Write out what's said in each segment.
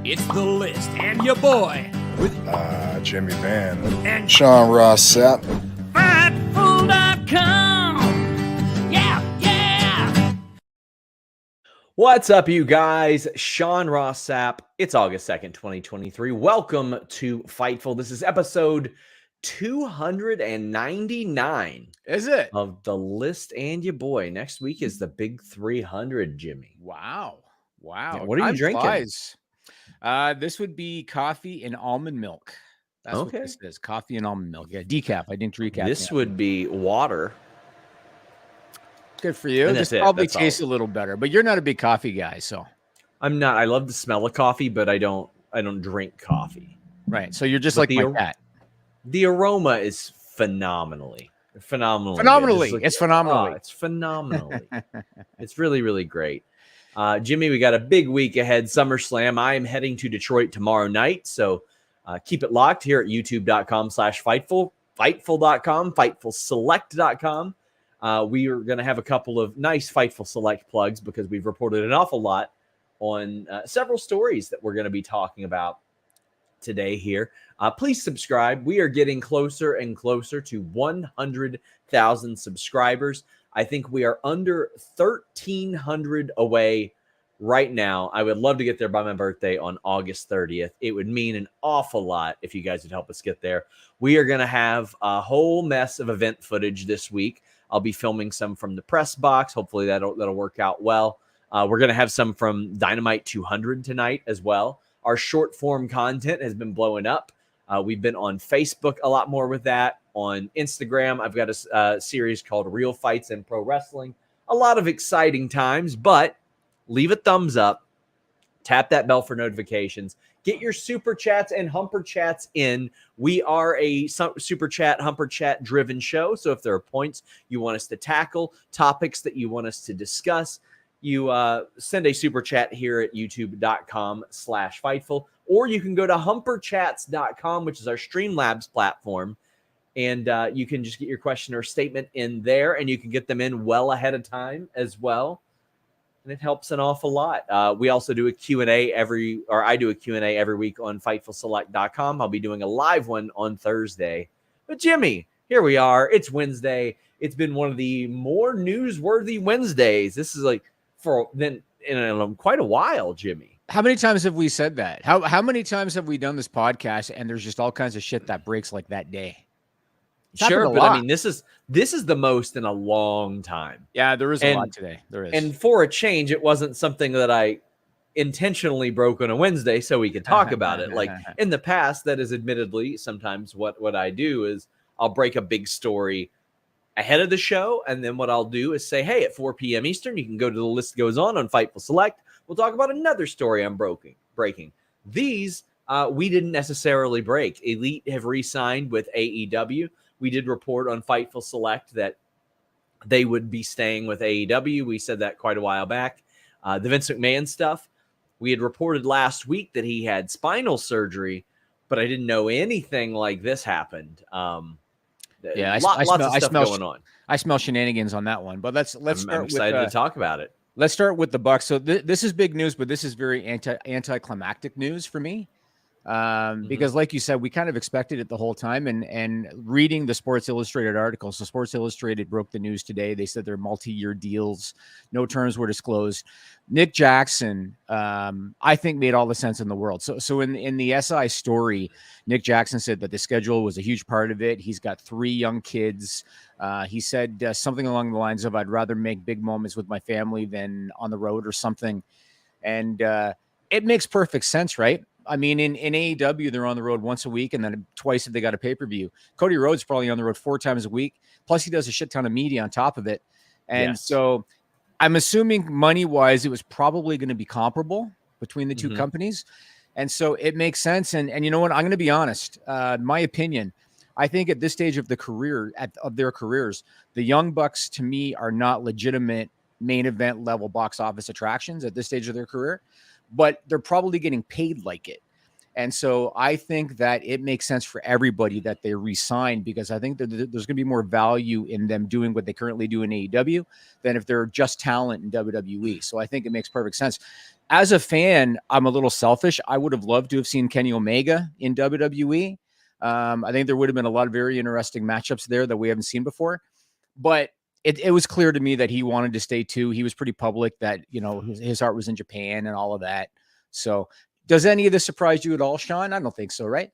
It's The List and your boy with Jimmy Van and Sean Ross Sapp. Fightful.com. Yeah. What's up, you guys? Sean Ross Sapp. It's August 2nd, 2023. Welcome to Fightful. This is episode 299. Is it? Of The List and your boy. Next week is the big 300, Jimmy. Wow. Yeah, what are you Time drinking? flies. This would be coffee and almond milk. That's Okay. what this is. Coffee and almond milk. Yeah, decaf. I didn't recap. This would be water. Good for you. And This that's it. probably That's all. tastes a little better, but you're not a big coffee guy, so I'm not. I love the smell of coffee, but I don't drink coffee. right. So you're just But like my cat. The aroma is phenomenally. It's It's phenomenally. phenomenally. It's phenomenally. It's really, really great. Jimmy, we got a big week ahead. SummerSlam. I am heading to Detroit tomorrow night. So keep it locked here at youtube.com/Fightful, Fightful.com, FightfulSelect.com. We are going to have a couple of nice Fightful Select plugs because we've reported an awful lot on several stories that we're going to be talking about today here. Please subscribe. We are getting closer and closer to 100,000 subscribers. I think we are under 1,300 away right now. I would love to get there by my birthday on August 30th. It would mean an awful lot if you guys would help us get there. We are going to have a whole mess of event footage this week. I'll be filming some from the press box. Hopefully that'll work out well. We're going to have some from Dynamite 200 tonight as well. Our short form content has been blowing up. We've been on Facebook a lot more with that. On Instagram, I've got a series called Real Fights in Pro Wrestling. A lot of exciting times, but leave a thumbs up. Tap that bell for notifications. Get your super chats and humper chats in. We are a super chat, humper chat driven show. So if there are points you want us to tackle, topics that you want us to discuss, you send a super chat here at youtube.com/Fightful, or you can go to humperchats.com, which is our Streamlabs platform. And you can just get your question or statement in there, and you can get them in well ahead of time as well. And it helps an awful lot. We also do a Q&A I do a Q&A every week on FightfulSelect.com. I'll be doing a live one on Thursday. But Jimmy, here we are. It's Wednesday. It's been one of the more newsworthy Wednesdays. This is like in quite a while, Jimmy. How many times have we said that? How many times have we done this podcast and there's just all kinds of shit that breaks like that day? Sure, but I mean, this is the most in a long time. Yeah, there is a lot today. There is. And for a change, it wasn't something that I intentionally broke on a Wednesday so we could talk about it. Like in the past, that is admittedly sometimes what I do is I'll break a big story ahead of the show. And then what I'll do is say, hey, at 4 p.m. Eastern, you can go to The List Goes On Fightful Select. We'll talk about another story I'm breaking. These we didn't necessarily break. Elite have re-signed with AEW. We did report on Fightful Select that they would be staying with AEW. We said that quite a while back. The Vince McMahon stuff, we had reported last week that he had spinal surgery, but I didn't know anything like this happened. Lots of stuff going on. I smell shenanigans on that one, but let's start. I'm excited to talk about it. Let's start with the Bucks. So this is big news, but this is very anticlimactic news for me. Because like you said, we kind of expected it the whole time, and reading the Sports Illustrated article. So Sports Illustrated broke the news today. They said they're multi-year deals. No terms were disclosed. Nick Jackson, I think made all the sense in the world. So in the SI story, Nick Jackson said that the schedule was a huge part of it. He's got 3 young kids. He said something along the lines of, I'd rather make big moments with my family than on the road or something. And it makes perfect sense, right? I mean, in AEW, they're on the road once a week, and then twice if they got a pay-per-view. Cody Rhodes probably on the road 4 times a week. Plus, he does a shit ton of media on top of it. And so I'm assuming money-wise, it was probably going to be comparable between the two companies. And so it makes sense. And you know what? I'm going to be honest. My opinion, I think at this stage of of their careers, the Young Bucks, to me, are not legitimate main event level box office attractions at this stage of their career. But they're probably getting paid like it. And so I think that it makes sense for everybody that they re-sign, because I think that there's going to be more value in them doing what they currently do in AEW than if they're just talent in WWE. So I think it makes perfect sense. as a fan, I'm a little selfish. I would have loved to have seen Kenny Omega in WWE. I think there would have been a lot of very interesting matchups there that we haven't seen before. But it was clear to me that he wanted to stay too. He was pretty public that, his heart was in Japan and all of that. So does any of this surprise you at all, Sean? I don't think so, right?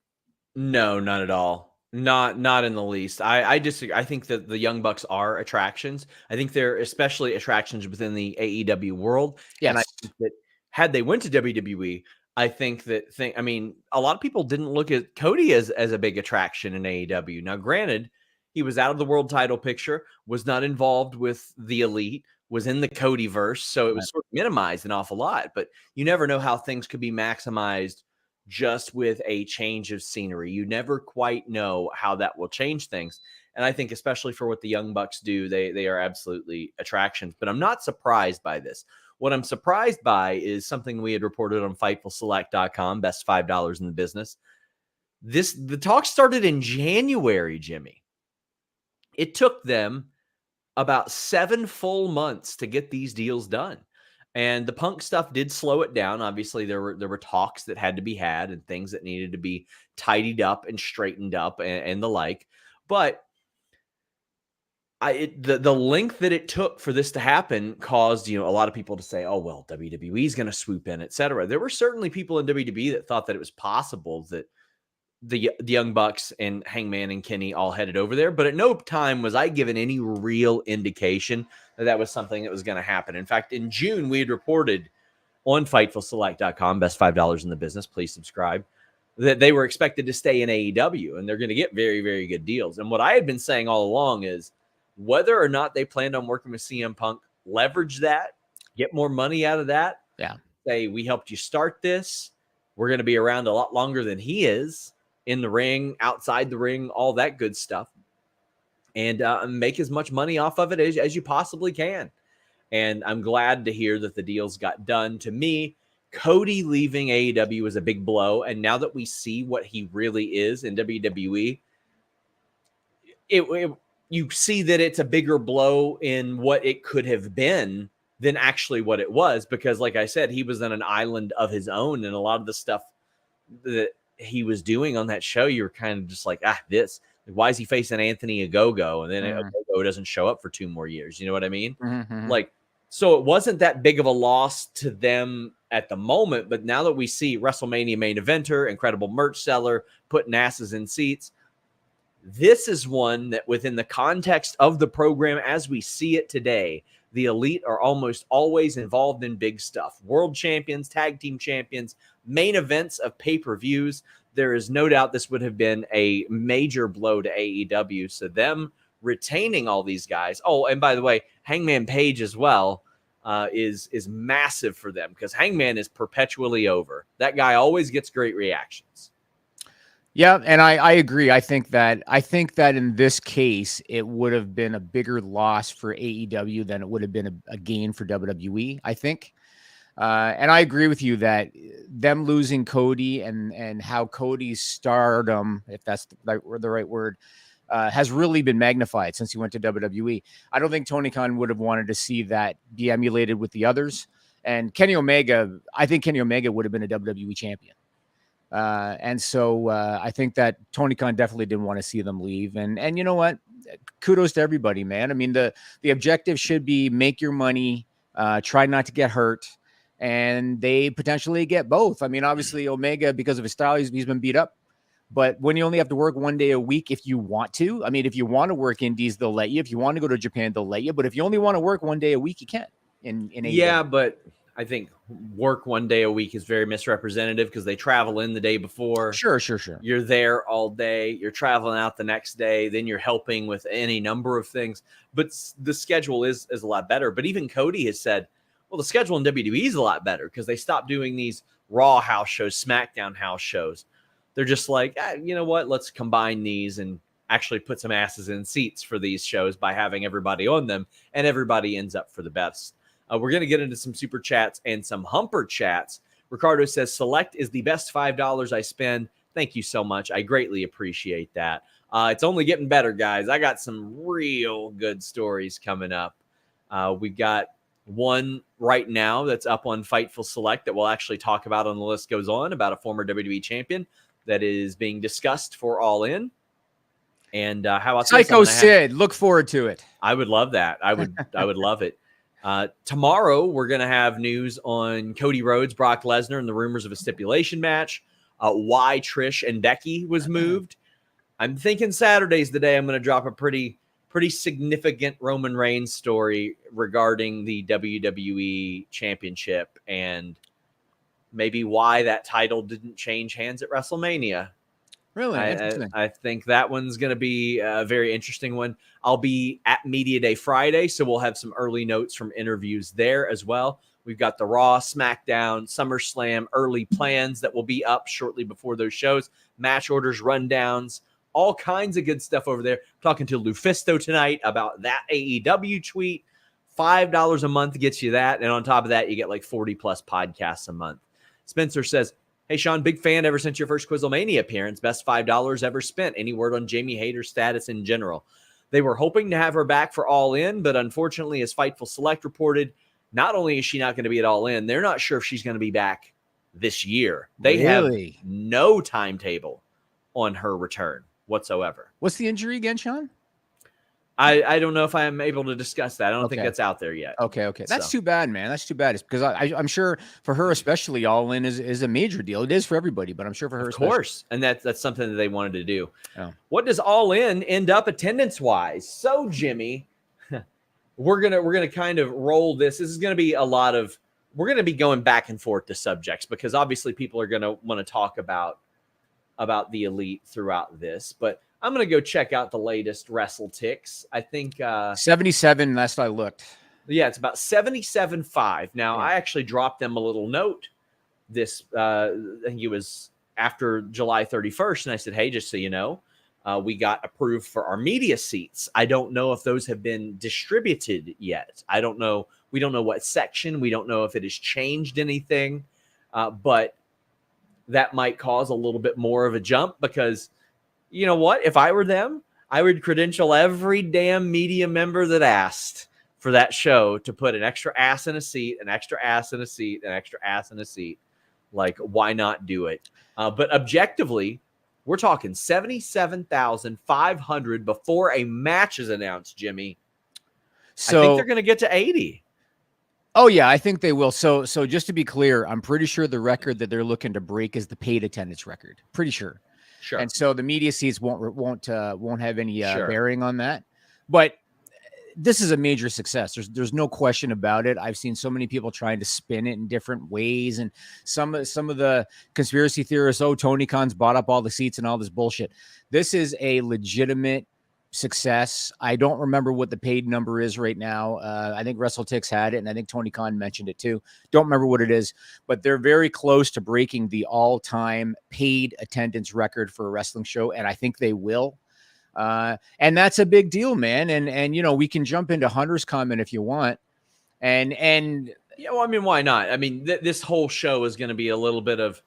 No, not at all. Not in the least. I disagree. I think that the Young Bucks are attractions. I think they're especially attractions within the AEW world. Yes. And I think that had they went to WWE, I think a lot of people didn't look at Cody as a big attraction in AEW. Now, granted, he was out of the world title picture, was not involved with the Elite, was in the Cody verse, so it was sort of minimized an awful lot. But you never know how things could be maximized just with a change of scenery. You never quite know how that will change things. And I think especially for what the Young Bucks do, they are absolutely attractions. But I'm not surprised by this. What I'm surprised by is something we had reported on FightfulSelect.com, best $5 in the business. The talk started in January, Jimmy. It took them about 7 full months to get these deals done. And the Punk stuff did slow it down. Obviously, there were talks that had to be had and things that needed to be tidied up and straightened up and the like. But the length that it took for this to happen caused, a lot of people to say, oh, well, WWE is going to swoop in, etc. There were certainly people in WWE that thought that it was possible that the Young Bucks and Hangman and Kenny all headed over there. But at no time was I given any real indication that was something that was going to happen. In fact, in June, we had reported on FightfulSelect.com, best $5 in the business, please subscribe, that they were expected to stay in AEW and they're going to get very, very good deals. And what I had been saying all along is whether or not they planned on working with CM Punk, leverage that, get more money out of that. Yeah. Say, we helped you start this. We're going to be around a lot longer than he is. In the ring, outside the ring, all that good stuff, and make as much money off of it as you possibly can. And I'm glad to hear that the deals got done. To me, Cody leaving AEW was a big blow, and now that we see what he really is in WWE, you see that it's a bigger blow in what it could have been than actually what it was, because like I said, he was on an island of his own, and a lot of the stuff that he was doing on that show, you were kind of just like, why is he facing Anthony Ogogo? And then Ogogo doesn't show up for 2 more years. You know what I mean? Mm-hmm. So it wasn't that big of a loss to them at the moment, but now that we see WrestleMania main eventer, incredible merch seller, putting asses in seats, this is one that within the context of the program as we see it today, the Elite are almost always involved in big stuff. World champions, tag team champions, main events of pay-per-views. There is no doubt this would have been a major blow to AEW. So them retaining all these guys. Oh, and by the way, Hangman Page as well is massive for them because Hangman is perpetually over. That guy always gets great reactions. Yeah, and I agree. I think that in this case, it would have been a bigger loss for AEW than it would have been a gain for WWE, I think. And I agree with you that them losing Cody and how Cody's stardom, if that's the right word, has really been magnified since he went to WWE. I don't think Tony Khan would have wanted to see that be emulated with the others. And Kenny Omega, I think Kenny Omega would have been a WWE champion. And so I think that Tony Khan definitely didn't want to see them leave. And you know what? Kudos to everybody, man. I mean, the objective should be make your money, try not to get hurt, and they potentially get both. I mean, obviously Omega, because of his style, he's been beat up. But when you only have to work 1 day a week, if you want to, I mean, if you want to work indies, they'll let you. If you want to go to Japan, they'll let you. But if you only want to work 1 day a week, you can. In Yeah, but I think work 1 day a week is very misrepresentative because they travel in the day before. Sure. You're there all day. You're traveling out the next day. Then you're helping with any number of things. But the schedule is a lot better. But even Cody has said, well, the schedule in WWE is a lot better because they stopped doing these Raw house shows, SmackDown house shows. They're just like, you know what? Let's combine these and actually put some asses in seats for these shows by having everybody on them. And everybody ends up for the best. We're going to get into some super chats and some humper chats. Ricardo says, Select is the best $5 I spend. Thank you so much. I greatly appreciate that. It's only getting better, guys. I got some real good stories coming up. We've got one right now that's up on Fightful Select that we'll actually talk about on the list goes on, about a former WWE champion that is being discussed for All In. And how about Psycho Sid? Look forward to it. I would love that. I would love it. Tomorrow we're going to have news on Cody Rhodes, Brock Lesnar, and the rumors of a stipulation match. Why Trish and Becky was moved. I'm thinking Saturday's the day I'm going to drop a pretty significant Roman Reigns story regarding the WWE Championship and maybe why that title didn't change hands at WrestleMania. Really? I think that one's going to be a very interesting one. I'll be at Media Day Friday, so we'll have some early notes from interviews there as well. We've got the Raw, SmackDown, SummerSlam early plans that will be up shortly before those shows, match orders, rundowns, all kinds of good stuff over there. Talking to Lufisto tonight about that AEW tweet. $5 a month gets you that. And on top of that, you get like 40 plus podcasts a month. Spencer says, hey, Sean, big fan ever since your first Quizlemania appearance. Best $5 ever spent. Any word on Jamie Hayter's status in general? They were hoping to have her back for All In, but unfortunately, as Fightful Select reported, not only is she not going to be at All In, they're not sure if she's going to be back this year. They have no timetable on her return whatsoever. What's the injury again, Sean? I don't know if I am able to discuss that. I don't think that's out there yet. Okay. That's too bad, man. That's too bad. It's because I'm sure for her especially, All In is a major deal. It is for everybody, but I'm sure for her, of course. And that's something that they wanted to do. Oh. What does All In end up attendance wise? So, Jimmy, we're gonna kind of roll this. This is gonna be a lot of. We're gonna be going back and forth to subjects because obviously people are gonna want to talk about the Elite throughout this, but I'm going to go check out the latest WrestleTix. I think 77 last I looked. Yeah, it's about 77.5. Now, I actually dropped them a little note this, I think it was after July 31st, and I said, hey, just so you know, we got approved for our media seats. I don't know if those have been distributed yet. I don't know. We don't know what section. We don't know if it has changed anything, but that might cause a little bit more of a jump because you know what? If I were them, I would credential every damn media member that asked for that show to put an extra ass in a seat, an extra ass in a seat, an extra ass in a seat. Like, why not do it? But objectively, we're talking 77,500 before a match is announced, Jimmy. So I think they're going to get to 80. Oh, yeah, I think they will. So just to be clear, I'm pretty sure the record that they're looking to break is the paid attendance record. Pretty sure. Sure. And so the media seats won't have any bearing on that. But this is a major success. There's no question about it. I've seen so many people trying to spin it in different ways, and some of the conspiracy theorists, Tony Khan's bought up all the seats and all this bullshit. This is a legitimate success. I don't remember what the paid number is right now. I think WrestleTix had it, and I think Tony Khan mentioned it too. Don't remember what it is, but they're very close to breaking the all-time paid attendance record for a wrestling show, and I think they will. And that's a big deal, man. And you know, we can jump into Hunter's comment if you want. And yeah, well, I mean, why not? I mean, this whole show is going to be a little bit of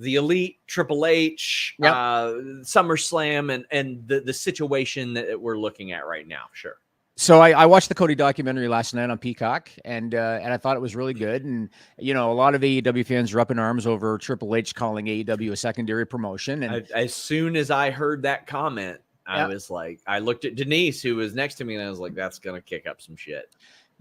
the Elite, Triple H, SummerSlam, and the situation that we're looking at right now. Sure. So I watched the Cody documentary last night on Peacock, and I thought it was really good. And you know, a lot of AEW fans are up in arms over Triple H calling AEW a secondary promotion. And as soon as I heard that comment, I was like, I looked at Denise, who was next to me, and I was like, that's gonna kick up some shit.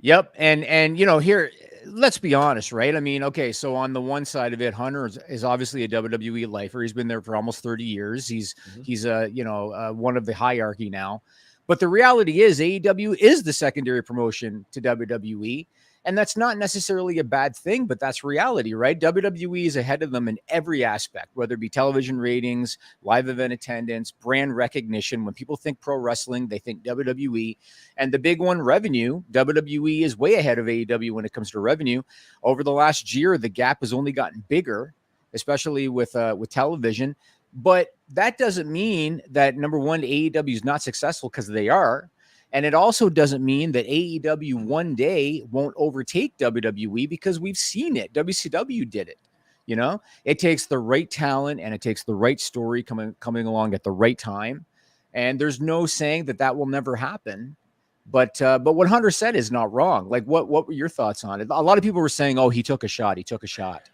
Yep. And you know, here, let's be honest, right? I mean, okay, so on the one side of it, Hunter is obviously a WWE lifer. He's been there for almost 30 years. He's one of the hierarchy now. But the reality is AEW is the secondary promotion to WWE. And that's not necessarily a bad thing, but that's reality, right? WWE is ahead of them in every aspect, whether it be television ratings, live event attendance, brand recognition. When people think pro wrestling, they think WWE. And the big one, revenue, WWE is way ahead of AEW when it comes to revenue. Over the last year, the gap has only gotten bigger, especially with television. But that doesn't mean that, number one, AEW is not successful, because they are. And it also doesn't mean that AEW one day won't overtake WWE, because we've seen it. WCW did it. You know, it takes the right talent and it takes the right story coming along at the right time. And there's no saying that will never happen. But what Hunter said is not wrong. Like, what were your thoughts on it? A lot of people were saying, "Oh, he took a shot. He took a shot."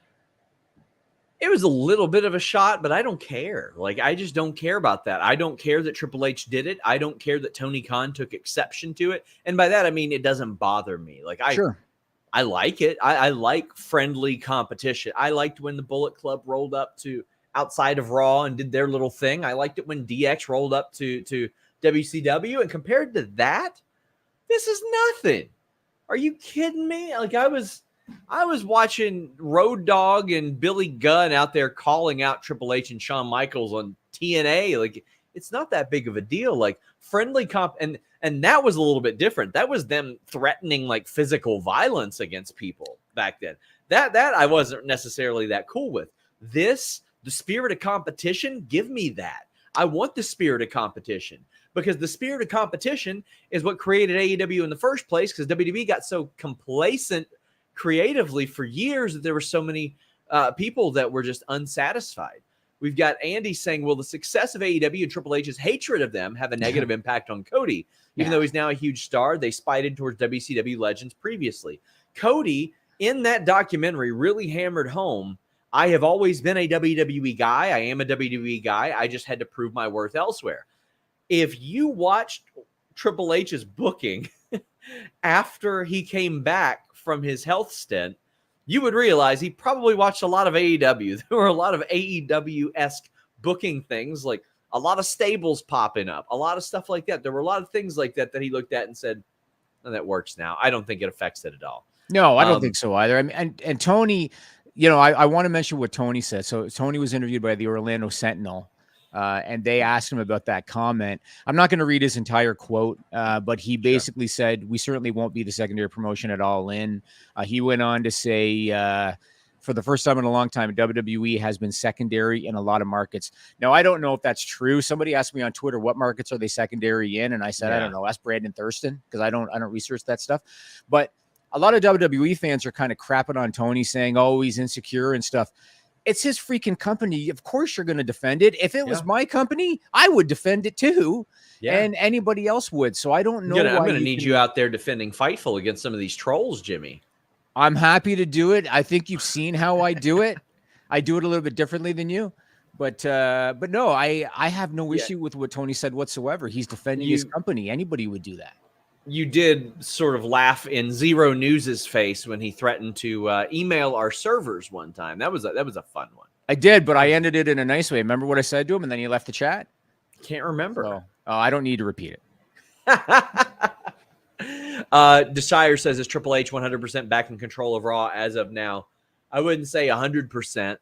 It was a little bit of a shot, but I don't care. Like, I just don't care about that. I don't care that Triple H did it. I don't care that Tony Khan took exception to it. And by that, I mean, it doesn't bother me. Like, I like it. I like friendly competition. I liked when the Bullet Club rolled up to outside of Raw and did their little thing. I liked it when DX rolled up to WCW. And compared to that, this is nothing. Are you kidding me? Like, I was watching Road Dogg and Billy Gunn out there calling out Triple H and Shawn Michaels on TNA. Like, it's not that big of a deal. Like, friendly comp, and that was a little bit different. That was them threatening like physical violence against people back then. That I wasn't necessarily that cool with. This, the spirit of competition, give me that. I want the spirit of competition, because the spirit of competition is what created AEW in the first place, because WWE got so complacent creatively for years that there were so many people that were just unsatisfied. We've got Andy saying, will the success of AEW and Triple H's hatred of them have a negative impact on Cody? Even though he's now a huge star, they spited towards WCW legends previously. Cody, in that documentary, really hammered home, I have always been a WWE guy. I am a WWE guy. I just had to prove my worth elsewhere. If you watched Triple H's booking after he came back from his health stint, you would realize he probably watched a lot of AEW. There were a lot of AEW-esque booking things, like a lot of stables popping up, a lot of stuff like that. There were a lot of things like that he looked at and said, oh, that works now. I don't think it affects it at all. No, I don't think so either. I mean, and Tony, I want to mention what Tony said. So Tony was interviewed by the Orlando Sentinel, and they asked him about that comment. I'm not going to read his entire quote, but he basically said, we certainly won't be the secondary promotion at All In. He went on to say, for the first time in a long time, WWE has been secondary in a lot of markets. Now, I don't know if that's true. Somebody asked me on Twitter, what markets are they secondary in? And I said, I don't know. Ask Brandon Thurston, because I don't research that stuff. But a lot of WWE fans are kind of crapping on Tony, saying, oh, he's insecure and stuff. It's his freaking company. Of course you're going to defend it. If it was my company, I would defend it too. Yeah. And anybody else would. So I don't know. I'm going to need you out there defending Fightful against some of these trolls, Jimmy. I'm happy to do it. I think you've seen how I do it. I do it a little bit differently than you. But no, I have no issue with what Tony said whatsoever. He's defending his company. Anybody would do that. You did sort of laugh in Zero News's face when he threatened to email our servers one time. That was a fun one. I did, but I ended it in a nice way. Remember what I said to him, and then he left the chat? Can't remember. So, I don't need to repeat it. Desire says, is Triple H 100% back in control of Raw as of now? I wouldn't say 100%,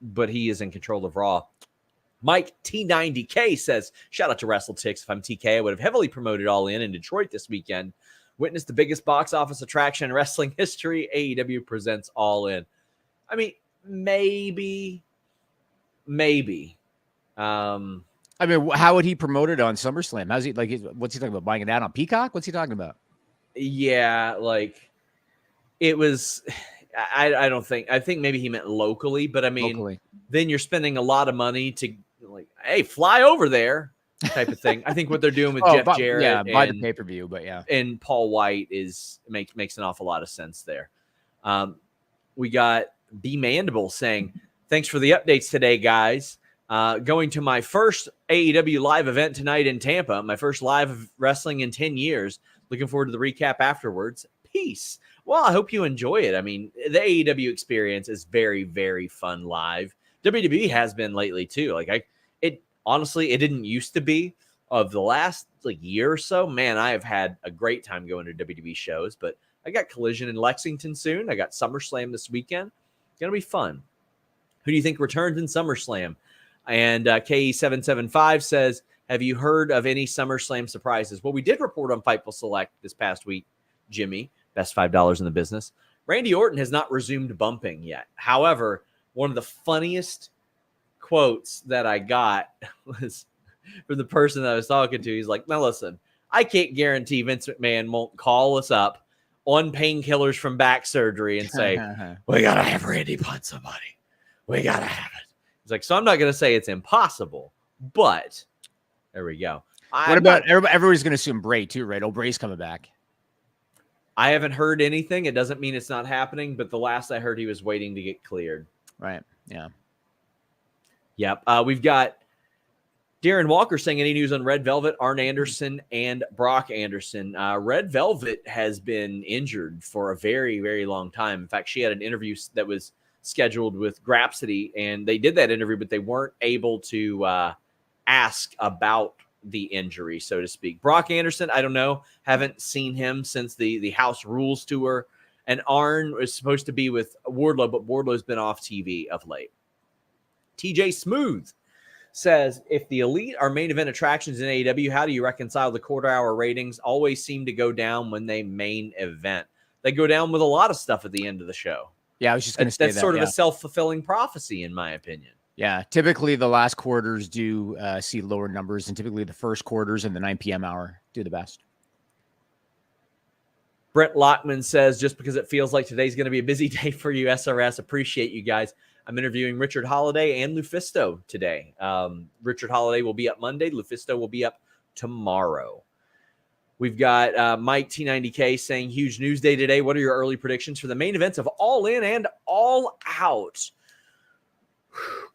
but he is in control of Raw. Mike T90K says, shout out to WrestleTix. If I'm TK, I would have heavily promoted All In Detroit this weekend. Witnessed the biggest box office attraction in wrestling history. AEW presents All In. I mean, maybe. I mean, how would he promote it on SummerSlam? How's he what's he talking about? Buying it out on Peacock? What's he talking about? Yeah, like it was. I don't think. I think maybe he meant locally, but I mean, then you're spending a lot of money to like, hey, fly over there, type of thing. I think what they're doing with Jeff Jarrett, buy the pay-per-view, but and Paul White makes an awful lot of sense there. We got B Mandible saying, thanks for the updates today, guys. Going to my first AEW live event tonight in Tampa, my first live wrestling in 10 years. Looking forward to the recap afterwards. Peace. Well, I hope you enjoy it. I mean, the AEW experience is very, very fun live. WWE has been lately too. Like honestly, it didn't used to be. Of the last year or so, man, I have had a great time going to WWE shows. But I got Collision in Lexington soon. I got SummerSlam this weekend. It's gonna be fun. Who do you think returns in SummerSlam? And KE775 says, have you heard of any SummerSlam surprises? Well, we did report on Fightful Select this past week, Jimmy. Best $5 in the business. Randy Orton has not resumed bumping yet. However, one of the funniest quotes that I got was from the person that I was talking to. He's like, now listen, I can't guarantee Vince McMahon won't call us up on painkillers from back surgery and say, we got to have Randy punt somebody. We got to have it. He's like, so I'm not going to say it's impossible, but there we go. What about everybody's going to assume Bray too, right? Oh, Bray's coming back. I haven't heard anything. It doesn't mean it's not happening, but the last I heard, he was waiting to get cleared. Right. Yeah. Yep. We've got Darren Walker saying, any news on Red Velvet, Arn Anderson, and Brock Anderson? Red Velvet has been injured for a very, very long time. In fact, she had an interview that was scheduled with Grapsity, and they did that interview, but they weren't able to ask about the injury, so to speak. Brock Anderson, I don't know. Haven't seen him since the House Rules tour. And Arn was supposed to be with Wardlow, but Wardlow's been off TV of late. TJ Smooth says, if the Elite are main event attractions in AEW, how do you reconcile the quarter-hour ratings? Always seem to go down when they main event. They go down with a lot of stuff at the end of the show. Yeah, I was just going to say that's sort of a self-fulfilling prophecy, in my opinion. Yeah, typically the last quarters do see lower numbers, and typically the first quarters and the 9 p.m. hour do the best. Brett Lockman says, just because it feels like today's going to be a busy day for you, SRS, appreciate you guys. I'm interviewing Richard Holiday and Lufisto today. Richard Holiday will be up Monday. Lufisto will be up tomorrow. We've got Mike T90K saying, huge news day today. What are your early predictions for the main events of All In and All Out?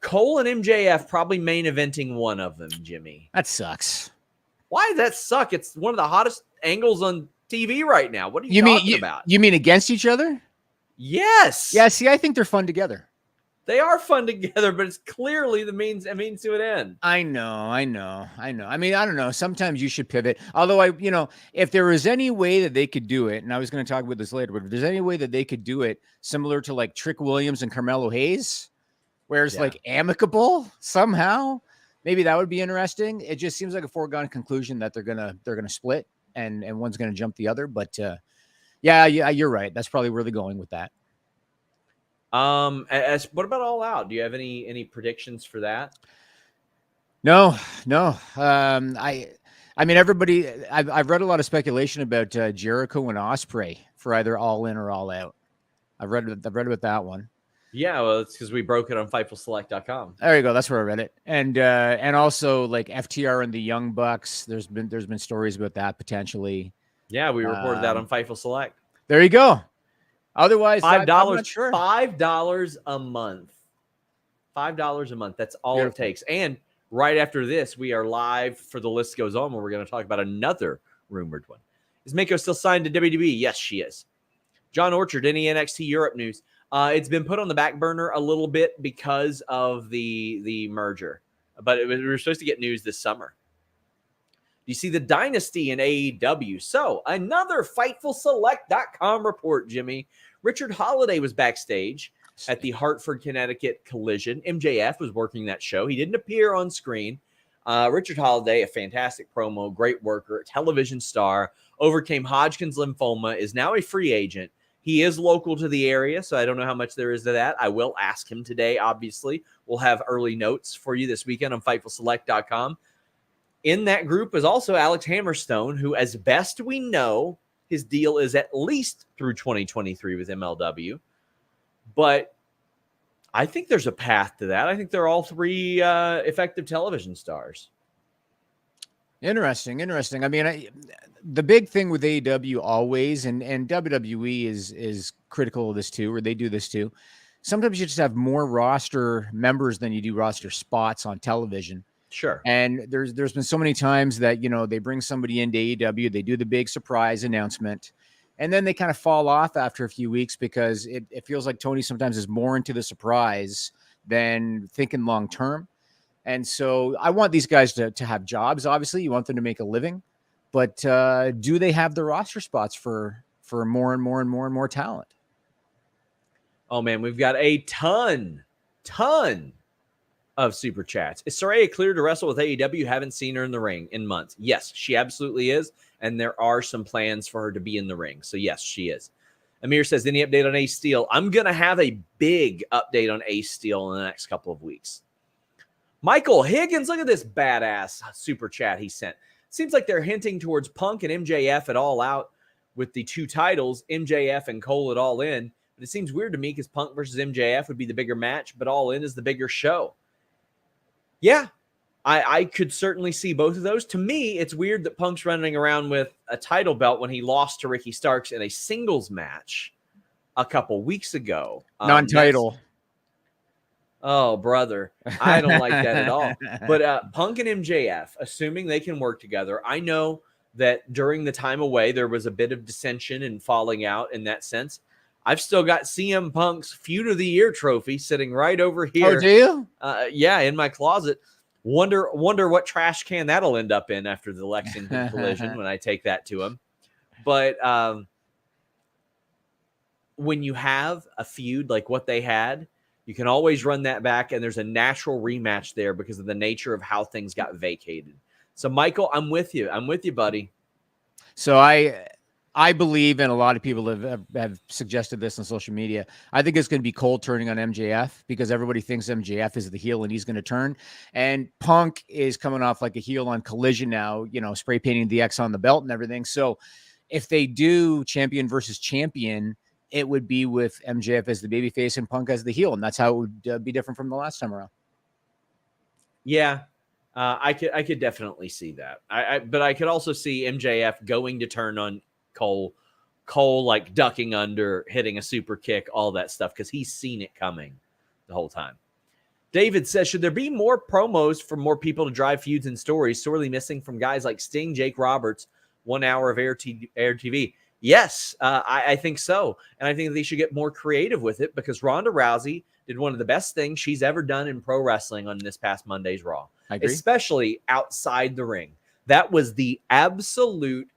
Cole and MJF probably main eventing one of them, Jimmy. That sucks. Why does that suck? It's one of the hottest angles on TV right now. What are you talking about? You mean against each other? Yes. Yeah, see, I think they're fun together. They are fun together, but it's clearly a means to an end. I know. I mean, I don't know. Sometimes you should pivot. Although if there was any way that they could do it, and I was going to talk about this later, but if there's any way that they could do it similar to like Trick Williams and Carmelo Hayes, where it's like amicable somehow, maybe that would be interesting. It just seems like a foregone conclusion that they're gonna split and one's gonna jump the other. But yeah, you're right. That's probably where they're going with that. What about All Out? Do you have any predictions for that? No. I mean, everybody. I've read a lot of speculation about Jericho and Ospreay for either All In or All Out. I've read about that one. Yeah, well, it's because we broke it on FightfulSelect.com. There you go. That's where I read it. And also like FTR and the Young Bucks. There's been stories about that potentially. Yeah, we reported that on Fightful Select. There you go. Otherwise, $5. Sure. $5 a month. $5 a month. That's all Beautiful. it takes. And right after this, we are live for The List Goes On, where we're going to talk about another rumored one. Is Mako still signed to WWE? Yes, she is. John Orchard, any NXT Europe news? It's been put on the back burner a little bit because of the merger, but we were supposed to get news this summer. You see the dynasty in AEW. So another FightfulSelect.com report, Jimmy. Richard Holiday was backstage at the Hartford, Connecticut Collision. MJF was working that show. He didn't appear on screen. Richard Holiday, a fantastic promo, great worker, television star, overcame Hodgkin's lymphoma, is now a free agent. He is local to the area, so I don't know how much there is to that. I will ask him today, obviously. We'll have early notes for you this weekend on FightfulSelect.com. In that group is also Alex Hammerstone, who, as best we know, his deal is at least through 2023 with MLW. But I think there's a path to that. I think they're all three effective television stars. Interesting. I mean, the big thing with AEW always, and WWE is critical of this too, or they do this too. Sometimes you just have more roster members than you do roster spots on television. Sure. And there's been so many times that, they bring somebody into AEW, they do the big surprise announcement, and then they kind of fall off after a few weeks because it feels like Tony sometimes is more into the surprise than thinking long term. And so I want these guys to have jobs. Obviously, you want them to make a living, but do they have the roster spots for more and more talent? Oh man, we've got a ton of super chats. Is Saraya clear to wrestle with AEW? Haven't seen her in the ring in months. Yes, she absolutely is. And there are some plans for her to be in the ring. So yes, she is. Amir says, any update on Ace Steel? I'm going to have a big update on Ace Steel in the next couple of weeks. Michael Higgins, look at this badass super chat he sent. Seems like they're hinting towards Punk and MJF at All Out with the two titles, MJF and Cole at All In. But it seems weird to me because Punk versus MJF would be the bigger match, but All In is the bigger show. Yeah, I could certainly see both of those. To me, it's weird that Punk's running around with a title belt when he lost to Ricky Starks in a singles match a couple weeks ago. Non-title. Oh, brother. I don't like that at all. But Punk and MJF, assuming they can work together, I know that during the time away, there was a bit of dissension and falling out in that sense. I've still got CM Punk's Feud of the Year trophy sitting right over here. Oh, do you? Yeah, in my closet. Wonder what trash can that'll end up in after the Lexington collision when I take that to him. But when you have a feud like what they had, you can always run that back, and there's a natural rematch there because of the nature of how things got vacated. So, Michael, I'm with you. I'm with you, buddy. So I believe, and a lot of people have suggested this on social media, I think it's going to be Cole turning on MJF because everybody thinks MJF is the heel and he's going to turn. And Punk is coming off like a heel on Collision now, spray painting the X on the belt and everything. So if they do champion versus champion, it would be with MJF as the babyface and Punk as the heel. And that's how it would be different from the last time around. Yeah. I could definitely see that. But I could also see MJF going to turn on Cole like ducking under, hitting a super kick, all that stuff, because he's seen it coming the whole time. David says, should there be more promos for more people to drive feuds and stories? Sorely missing from guys like Sting, Jake Roberts, 1 hour of air TV. Yes, I think so. And I think they should get more creative with it because Ronda Rousey did one of the best things she's ever done in pro wrestling on this past Monday's Raw. I agree. Especially outside the ring. That was the absolute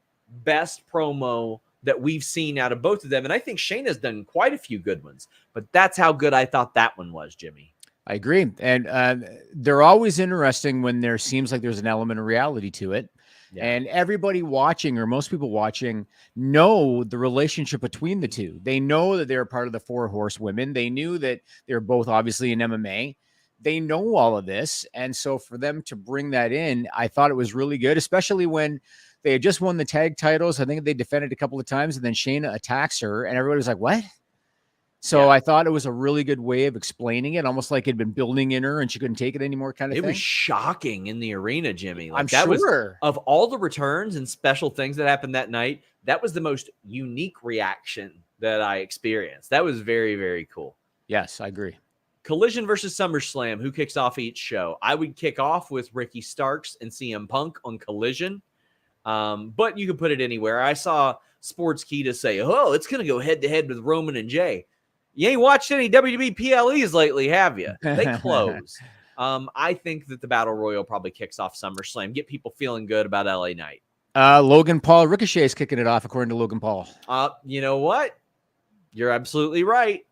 best promo that we've seen out of both of them. And I think Shayna's done quite a few good ones. But that's how good I thought that one was, Jimmy. I agree. And they're always interesting when there seems like there's an element of reality to it. Yeah. And everybody watching, or most people watching, know the relationship between the two. They know that they're part of the Four Horsewomen. They knew that they're both obviously in MMA. They know all of this. And so for them to bring that in, I thought it was really good, especially when they had just won the tag titles. I think they defended a couple of times, and then Shayna attacks her, and everybody was like, what? So yeah. I thought it was a really good way of explaining it, almost like it had been building in her and she couldn't take it anymore kind of thing. It was shocking in the arena, Jimmy. Like, I'm that sure. Was, of all the returns and special things that happened that night, that was the most unique reaction that I experienced. That was very, very cool. Yes, I agree. Collision versus SummerSlam. Who kicks off each show? I would kick off with Ricky Starks and CM Punk on Collision. But you can put it anywhere. I saw Sportskeeda say, oh, it's going to go head-to-head with Roman and Jay. You ain't watched any WWE PLEs lately, have you? They close. I think that the Battle Royal probably kicks off SummerSlam. Get people feeling good about LA Knight. Logan Paul, Ricochet is kicking it off, according to Logan Paul. You know what? You're absolutely right.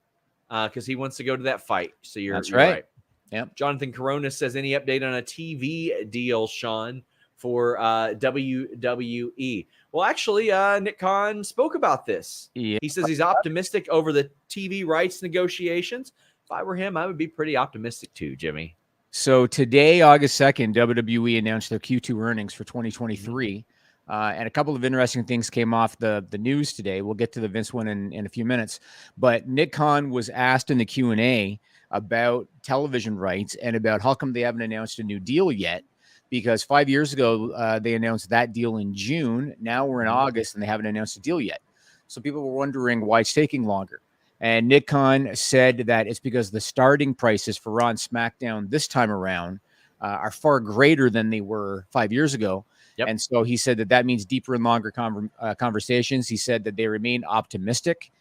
Because he wants to go to that fight. So you're right. Yep. Jonathan Corona says, any update on a TV deal, Sean, for WWE? Well, actually, Nick Khan spoke about this. Yeah. He says he's optimistic over the TV rights negotiations. If I were him, I would be pretty optimistic too, Jimmy. So today, August 2nd, WWE announced their Q2 earnings for 2023. And a couple of interesting things came off the news today. We'll get to the Vince one in a few minutes. But Nick Khan was asked in the Q&A about television rights and about how come they haven't announced a new deal yet. Because 5 years ago, they announced that deal in June. Now we're in August and they haven't announced a deal yet. So people were wondering why it's taking longer. And Nick Khan said that it's because the starting prices for Raw and SmackDown this time around are far greater than they were 5 years ago. Yep. And so he said that means deeper and longer conversations. He said that they remain optimistic.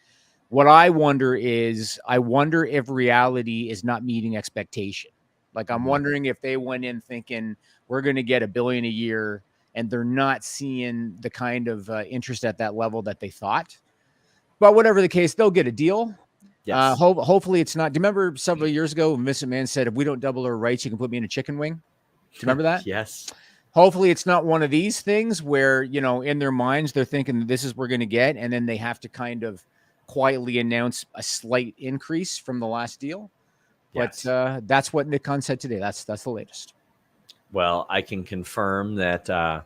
What I wonder is, if reality is not meeting expectation. Like, I'm wondering if they went in thinking we're going to get $1 billion a year and they're not seeing the kind of interest at that level that they thought. But whatever the case, they'll get a deal. Yes. Hopefully it's not. Do you remember several years ago when Vince McMahon said, if we don't double our rights, you can put me in a chicken wing? Do you remember that? Yes. Hopefully it's not one of these things where, in their minds, they're thinking this is what we're going to get. And then they have to kind of quietly announce a slight increase from the last deal. Yes. But that's what Nick Khan said today. That's the latest. Well, I can confirm that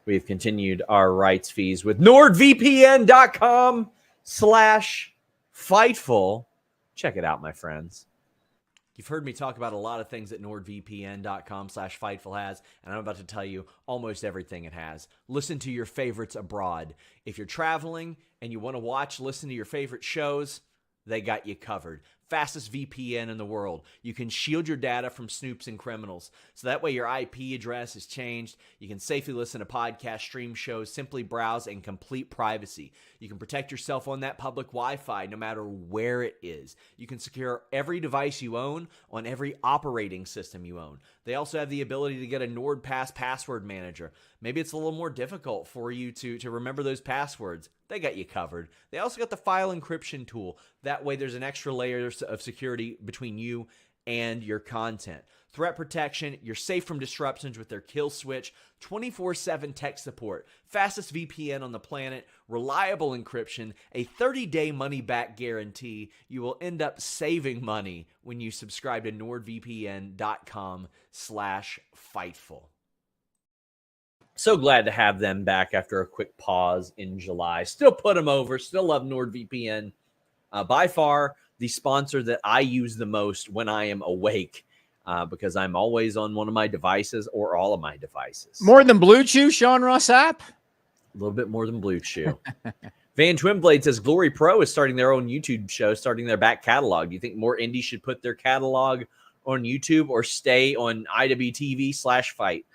we've continued our rights fees with NordVPN.com/Fightful. Check it out, my friends. You've heard me talk about a lot of things that NordVPN.com/Fightful has, and I'm about to tell you almost everything it has. Listen to your favorites abroad. If you're traveling and you want to listen to your favorite shows, they got you covered. Fastest VPN in the world. You can shield your data from snoops and criminals. So that way your IP address is changed. You can safely listen to podcasts, stream shows, simply browse, in complete privacy. You can protect yourself on that public Wi-Fi no matter where it is. You can secure every device you own on every operating system you own. They also have the ability to get a NordPass password manager. Maybe it's a little more difficult for you to remember those passwords. They got you covered. They also got the file encryption tool. That way there's an extra layer of security between you and your content. Threat protection, you're safe from disruptions with their kill switch, 24/7 tech support, fastest VPN on the planet, reliable encryption, a 30-day money-back guarantee. You will end up saving money when you subscribe to NordVPN.com/Fightful. So glad to have them back after a quick pause in July. Still put them over. Still love NordVPN. By far, the sponsor that I use the most when I am awake, because I'm always on one of my devices or all of my devices. More than Blue Chew, Sean Ross Sapp? A little bit more than Blue Chew. Van Twinblade says Glory Pro is starting their own YouTube show, starting their back catalog. Do you think more indies should put their catalog on YouTube or stay on IWTV/Fight?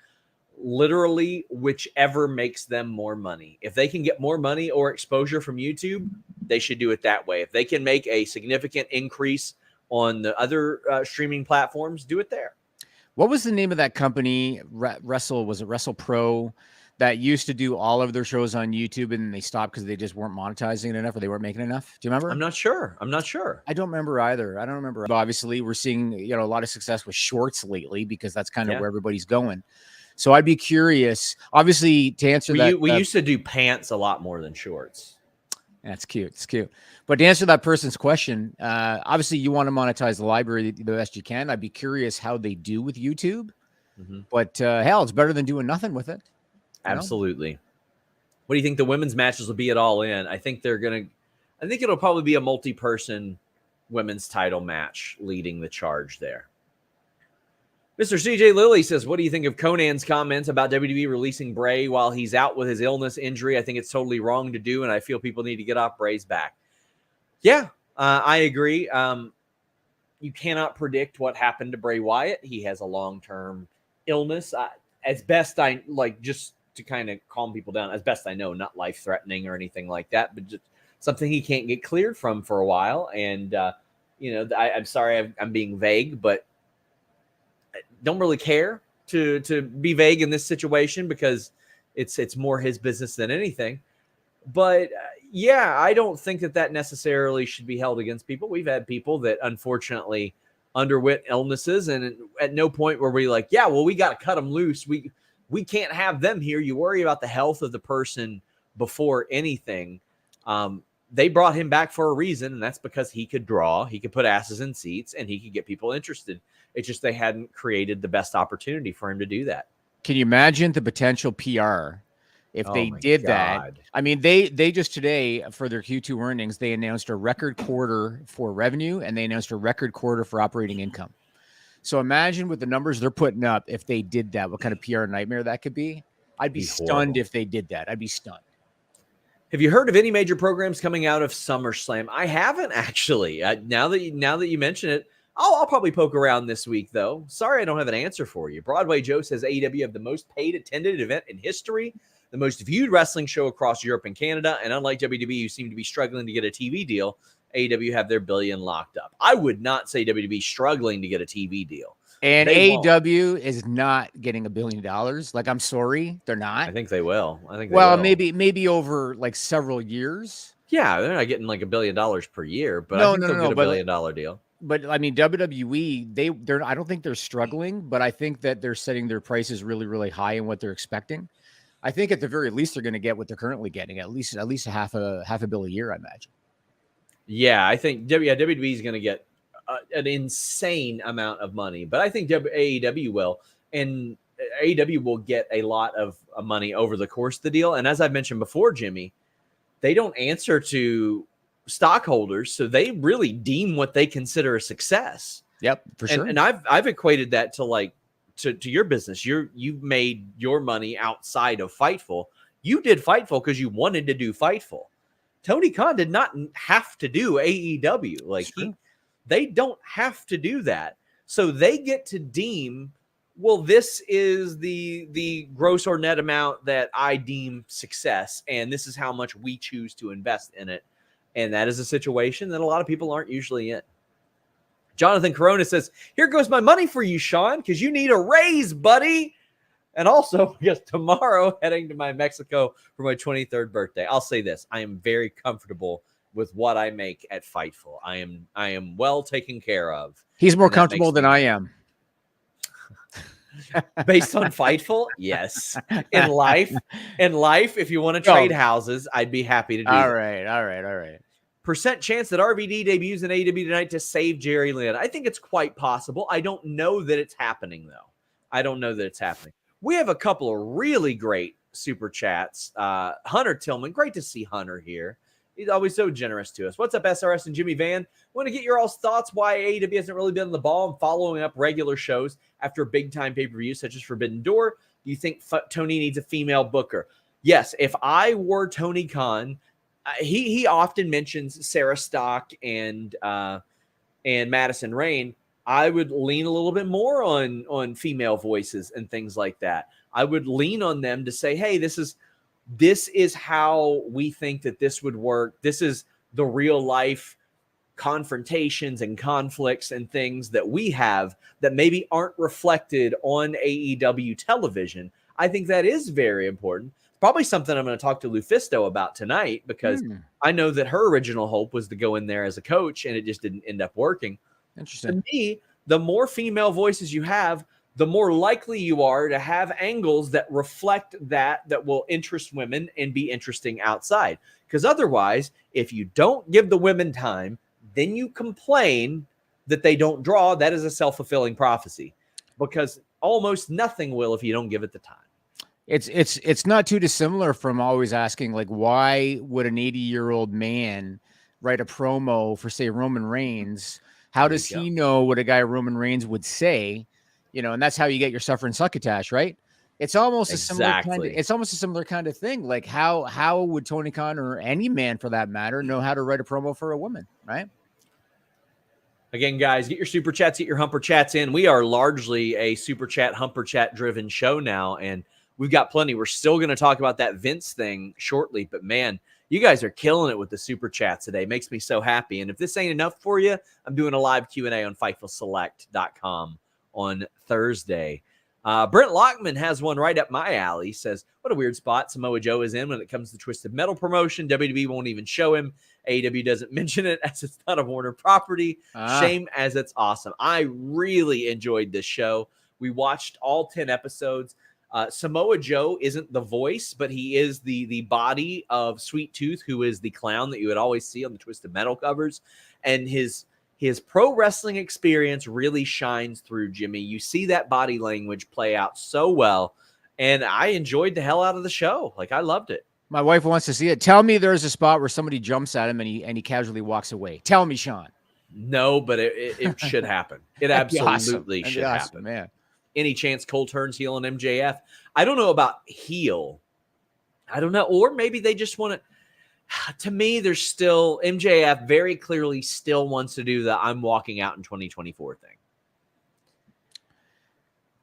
Literally, whichever makes them more money. If they can get more money or exposure from YouTube, they should do it that way. If they can make a significant increase on the other streaming platforms, do it there. What was the name of that company? Was it Wrestle Pro, that used to do all of their shows on YouTube and they stopped because they just weren't monetizing it enough, or they weren't making enough? Do you remember? I'm not sure. I don't remember either. But obviously, we're seeing a lot of success with shorts lately because that's kind of where everybody's going. So I'd be curious, obviously, to answer that. We used to do pants a lot more than shorts. That's cute. It's cute. But to answer that person's question, obviously you want to monetize the library the best you can. I'd be curious how they do with YouTube. Mm-hmm. But hell, it's better than doing nothing with it. Absolutely. What do you think the women's matches will be at All In? I think it'll probably be a multi-person women's title match leading the charge there. Mr. CJ Lilly says, what do you think of Conan's comments about WWE releasing Bray while he's out with his illness injury? I think it's totally wrong to do, and I feel people need to get off Bray's back. Yeah, I agree. You cannot predict what happened to Bray Wyatt. He has a long-term illness. As best I just to kind of calm people down, as best I know, not life-threatening or anything like that, but just something he can't get cleared from for a while. And, I'm sorry I'm being vague, but don't really care to be vague in this situation because it's more his business than anything. But I don't think that necessarily should be held against people. We've had people that unfortunately underwent illnesses, and at no point were we like, we got to cut them loose. We can't have them here. You worry about the health of the person before anything. They brought him back for a reason, and that's because he could draw, he could put asses in seats, and he could get people interested. It's just they hadn't created the best opportunity for him to do that. Can you imagine the potential PR if they did that? I mean, they just today, for their Q2 earnings, they announced a record quarter for revenue, and they announced a record quarter for operating income. So imagine with the numbers they're putting up, if they did that, what kind of PR nightmare that could be. I'd be stunned if they did that. I'd be stunned. Have you heard of any major programs coming out of SummerSlam? I haven't actually. Now that you mention it, I'll probably poke around this week, though. Sorry, I don't have an answer for you. Broadway Joe says AEW have the most paid attended event in history, the most viewed wrestling show across Europe and Canada, and unlike WWE, who seem to be struggling to get a TV deal, AEW have their billion locked up. I would not say WWE struggling to get a TV deal. And AEW is not getting $1 billion. Like, I'm sorry, they're not. I think they will. Maybe over like several years. Yeah, they're not getting like $1 billion per year, but I think they'll get a $1 billion deal. But I mean, WWE, they're I don't think they're struggling, but I think that they're setting their prices really, really high in what they're expecting. I think at the very least they're going to get what they're currently getting, at least a half a bill a year, I imagine. Yeah, I think WWE is going to get an insane amount of money, but I think AEW will, and AEW will get a lot of money over the course of the deal. And as I've mentioned before, Jimmy, they don't answer to stockholders, so they really deem what they consider a success. Yep, for sure. And I've equated that to like to your business. You've made your money outside of Fightful. You did Fightful because you wanted to do Fightful. Tony Khan did not have to do AEW. Like they don't have to do that. So they get to deem, well, this is the gross or net amount that I deem success, and this is how much we choose to invest in it. And that is a situation that a lot of people aren't usually in. Jonathan Corona says, here goes my money for you, Sean, because you need a raise, buddy. And also, yes, tomorrow, heading to my Mexico for my 23rd birthday. I'll say this. I am very comfortable with what I make at Fightful. I am well taken care of. He's more comfortable than I am. Based on Fightful? Yes. In life, if you want to trade houses, I'd be happy to do All that. All right. Percent chance that RVD debuts in AEW tonight to save Jerry Lynn. I think it's quite possible. I don't know that it's happening, though. I don't know that it's happening. We have a couple of really great super chats. Hunter Tillman, great to see Hunter here. He's always so generous to us. What's up, SRS and Jimmy Van? Want to get your all's thoughts why AEW hasn't really been on the ball and following up regular shows after big-time pay-per-views such as Forbidden Door. Do you think Tony needs a female booker? Yes, if I were Tony Khan, he often mentions Sarah Stock and Madison Rayne. I would lean a little bit more on female voices and things like that. I would lean on them to say, hey, this is how we think that this would work. This is the real life confrontations and conflicts and things that we have that maybe aren't reflected on AEW television. I think that is very important. Probably something I'm going to talk to Lufisto about tonight, because I know that her original hope was to go in there as a coach and it just didn't end up working. Interesting. To me, the more female voices you have, the more likely you are to have angles that reflect that will interest women and be interesting outside. Because otherwise, if you don't give the women time, then you complain that they don't draw. That is a self-fulfilling prophecy, because almost nothing will if you don't give it the time. It's not too dissimilar from always asking, like, why would an 80-year-old man write a promo for, say, Roman Reigns? How does he know what a guy Roman Reigns would say? You know, and that's how you get your suffer and succotash, right? It's almost a similar kind of thing. Like how would Tony Khan, or any man for that matter, know how to write a promo for a woman, right? Again, guys, get your super chats, get your humper chats in. We are largely a super chat, humper chat driven show now, and we've got plenty. We're still going to talk about that Vince thing shortly, but man, you guys are killing it with the super chats today. Makes me so happy. And if this ain't enough for you, I'm doing a live Q&A on FightfulSelect.com on Thursday. Brent Lockman has one right up my alley. Says, what a weird spot Samoa Joe is in when it comes to Twisted Metal promotion. WWE won't even show him. AEW doesn't mention it as it's not a Warner property. Shame, as it's awesome. I really enjoyed this show. We watched all 10 episodes. Samoa Joe isn't the voice, but he is the body of Sweet Tooth, who is the clown that you would always see on the Twisted Metal covers. And his pro wrestling experience really shines through, Jimmy. You see that body language play out so well, and I enjoyed the hell out of the show. Like, I loved it. My wife wants to see it. Tell me there's a spot where somebody jumps at him and he casually walks away. Tell me, Sean. No, but it should happen. It absolutely should happen. Man. Any chance Cole turns heel on MJF? I don't know about heel. I don't know. Or maybe they just want to. To me, there's still MJF very clearly still wants to do the I'm walking out in 2024 thing.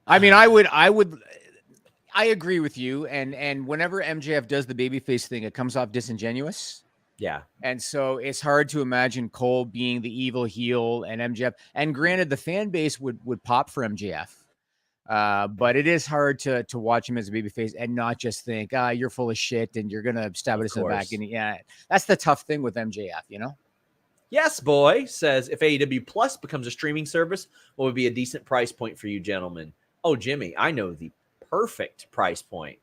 I mean, I agree with you. And whenever MJF does the babyface thing, it comes off disingenuous. Yeah. And so it's hard to imagine Cole being the evil heel and MJF. And granted, the fan base would pop for MJF. But it is hard to watch him as a babyface and not just think, you're full of shit and you're going to stab us in the back. And yeah, that's the tough thing with MJF, you know? Yes, boy says, if AEW Plus becomes a streaming service, what would be a decent price point for you gentlemen? Oh, Jimmy, I know the perfect price point.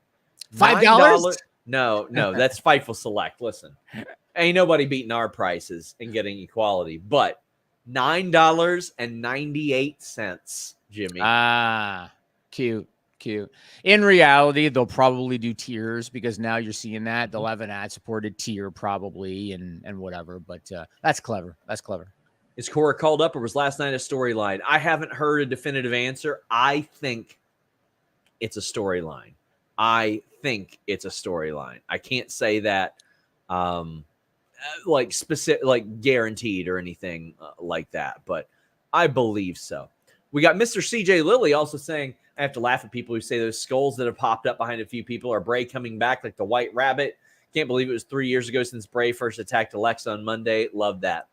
$5? No, that's Fightful Select. Listen, ain't nobody beating our prices and getting equality, but $9.98, Jimmy. Cute. In reality, they'll probably do tiers, because now you're seeing that they'll have an ad-supported tier probably and whatever. But that's clever. Is Cora called up or was last night a storyline? I haven't heard a definitive answer. I think it's a storyline. I can't say that like specific, like guaranteed or anything like that, but I believe so. We got Mr. CJ Lilly also saying, I have to laugh at people who say those skulls that have popped up behind a few people are Bray coming back like the White Rabbit. Can't believe it was 3 years ago since Bray first attacked Alexa on Monday. Love that.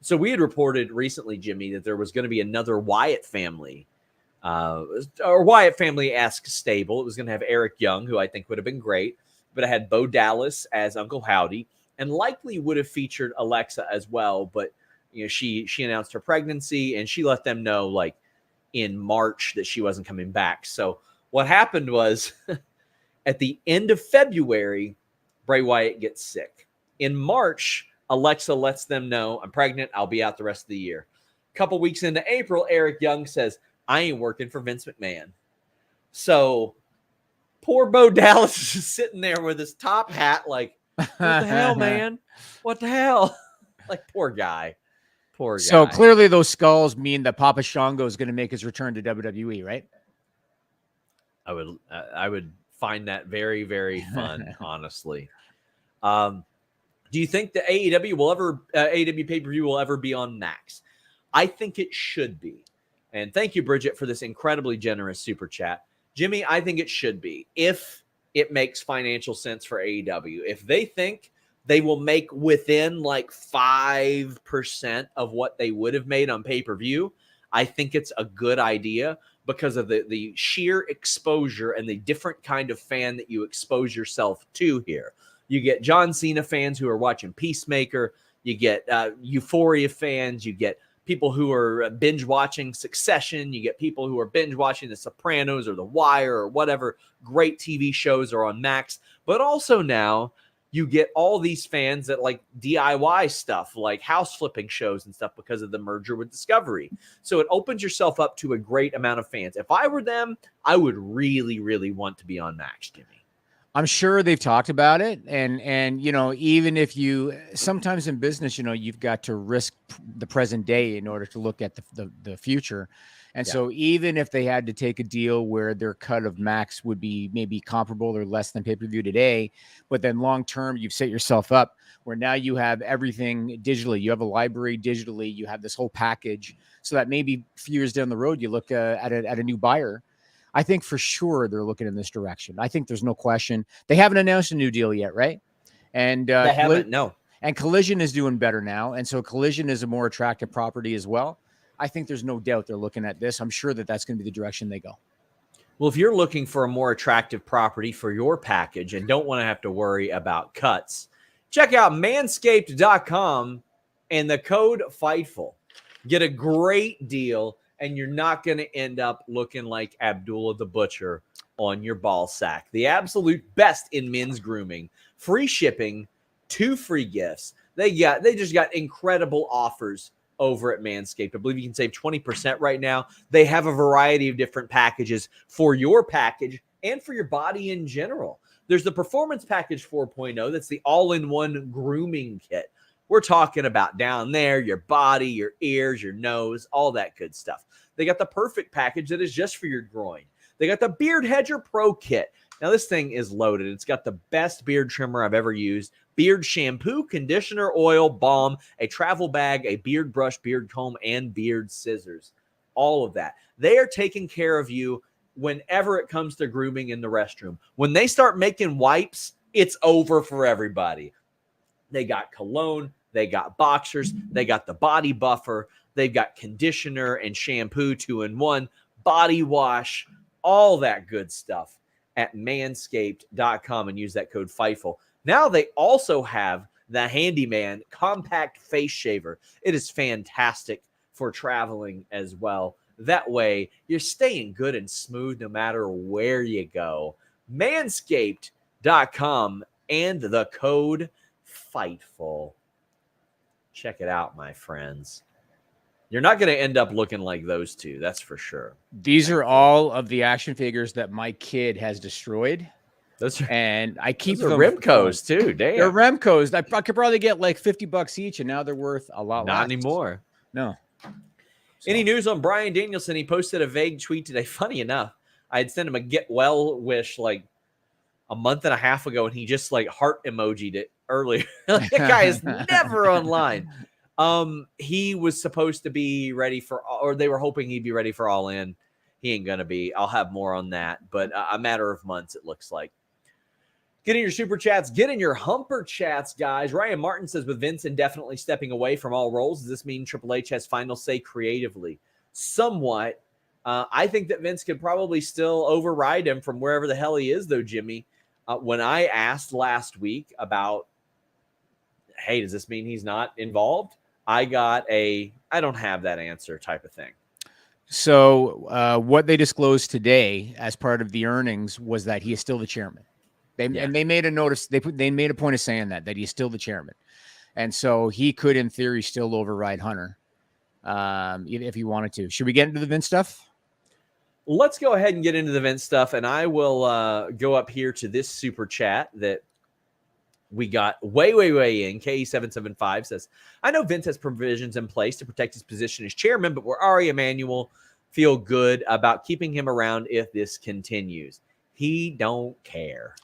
So we had reported recently, Jimmy, that there was going to be another Wyatt family or Wyatt family-esque stable. It was going to have Eric Young, who I think would have been great, but it had Bo Dallas as Uncle Howdy and likely would have featured Alexa as well. But, you know, she announced her pregnancy and she let them know like in March that she wasn't coming back. So what happened was at the end of February, Bray Wyatt gets sick. In March, Alexa lets them know, I'm pregnant. I'll be out the rest of the year. A couple weeks into April, Eric Young says, I ain't working for Vince McMahon. So poor Bo Dallas is just sitting there with his top hat like, what the hell, man? What the hell? Like, poor guy. Poor guy. So clearly those skulls mean that Papa Shango is going to make his return to WWE, right? I would find that very, very fun, honestly. Do you think the AEW pay-per-view will ever be on Max? I think it should be. And thank you, Bridget, for this incredibly generous super chat. Jimmy, I think it should be if it makes financial sense for AEW. If they think they will make within like 5% of what they would have made on pay-per-view, I think it's a good idea because of the sheer exposure and the different kind of fan that you expose yourself to here. You get John Cena fans who are watching Peacemaker. You get Euphoria fans. You get people who are binge watching Succession. You get people who are binge watching The Sopranos or The Wire or whatever great TV shows are on Max. But also now you get all these fans that like DIY stuff, like house flipping shows and stuff because of the merger with Discovery. So it opens yourself up to a great amount of fans. If I were them, I would really, really want to be on Max, Jimmy. I'm sure they've talked about it. And, you know, even if you, sometimes in business, you know, you've got to risk the present day in order to look at the future. And so even if they had to take a deal where their cut of Max would be maybe comparable or less than pay-per-view today, but then long-term, you've set yourself up where now you have everything digitally. You have a library digitally. You have this whole package so that maybe a few years down the road, you look at a new buyer. I think for sure they're looking in this direction. I think there's no question. They haven't announced a new deal yet, right? And they haven't, no. And Collision is doing better now. And so Collision is a more attractive property as well. I think there's no doubt they're looking at this. I'm sure that that's going to be the direction they go. Well, if you're looking for a more attractive property for your package and don't want to have to worry about cuts, check out manscaped.com and the code FIGHTFUL. Get a great deal, and you're not going to end up looking like Abdullah the Butcher on your ball sack. The absolute best in men's grooming. Free shipping, 2 free gifts. They just got incredible offers over at Manscaped. I believe you can save 20% right now. They have a variety of different packages for your package and for your body in general. There's the Performance Package 4.0. That's the all-in-one grooming kit. We're talking about down there, your body, your ears, your nose, all that good stuff. They got the Perfect Package that is just for your groin. They got the Beard Hedger Pro Kit. Now, this thing is loaded. It's got the best beard trimmer I've ever used. Beard shampoo, conditioner, oil, balm, a travel bag, a beard brush, beard comb, and beard scissors. All of that. They are taking care of you whenever it comes to grooming in the restroom. When they start making wipes, it's over for everybody. They got cologne. They got boxers. They got the body buffer. They've got conditioner and shampoo 2-in-1, body wash, all that good stuff at manscaped.com and use that code FIGHTFUL. Now they also have the Handyman Compact Face Shaver. It is fantastic for traveling as well. That way, you're staying good and smooth no matter where you go. Manscaped.com and the code FIGHTFUL. Check it out, my friends. You're not going to end up looking like those two. That's for sure. These are all of the action figures that my kid has destroyed. That's right. And I keep Those are them Remcos too. They're Damn. Remcos. I could probably get like $50 each, and now they're worth a lot Not less. anymore. No. Any news on Bryan Danielson? He posted a vague tweet today. Funny enough, I had sent him a get well wish like a month and a half ago, and he just like heart emojied it earlier. That guy is never online. He was supposed to be ready for, or they were hoping he'd be ready for All In. He ain't gonna be. I'll have more on that, but a matter of months, it looks like. Get in your super chats. Get in your humper chats, guys. Ryan Martin says, with Vince indefinitely stepping away from all roles, does this mean Triple H has final say creatively? Somewhat. I think that Vince could probably still override him from wherever the hell he is, though, Jimmy. When I asked last week about, hey, does this mean he's not involved? I got I don't have that answer type of thing. So what they disclosed today as part of the earnings was that he is still the chairman. And they made a notice. They made a point of saying that he's still the chairman, and so he could, in theory, still override Hunter if he wanted to. Should we get into the Vince stuff? Let's go ahead and get into the Vince stuff, and I will go up here to this super chat that we got way in. KE775 says, I know Vince has provisions in place to protect his position as chairman, but will Ari Emanuel feel good about keeping him around if this continues? He don't care.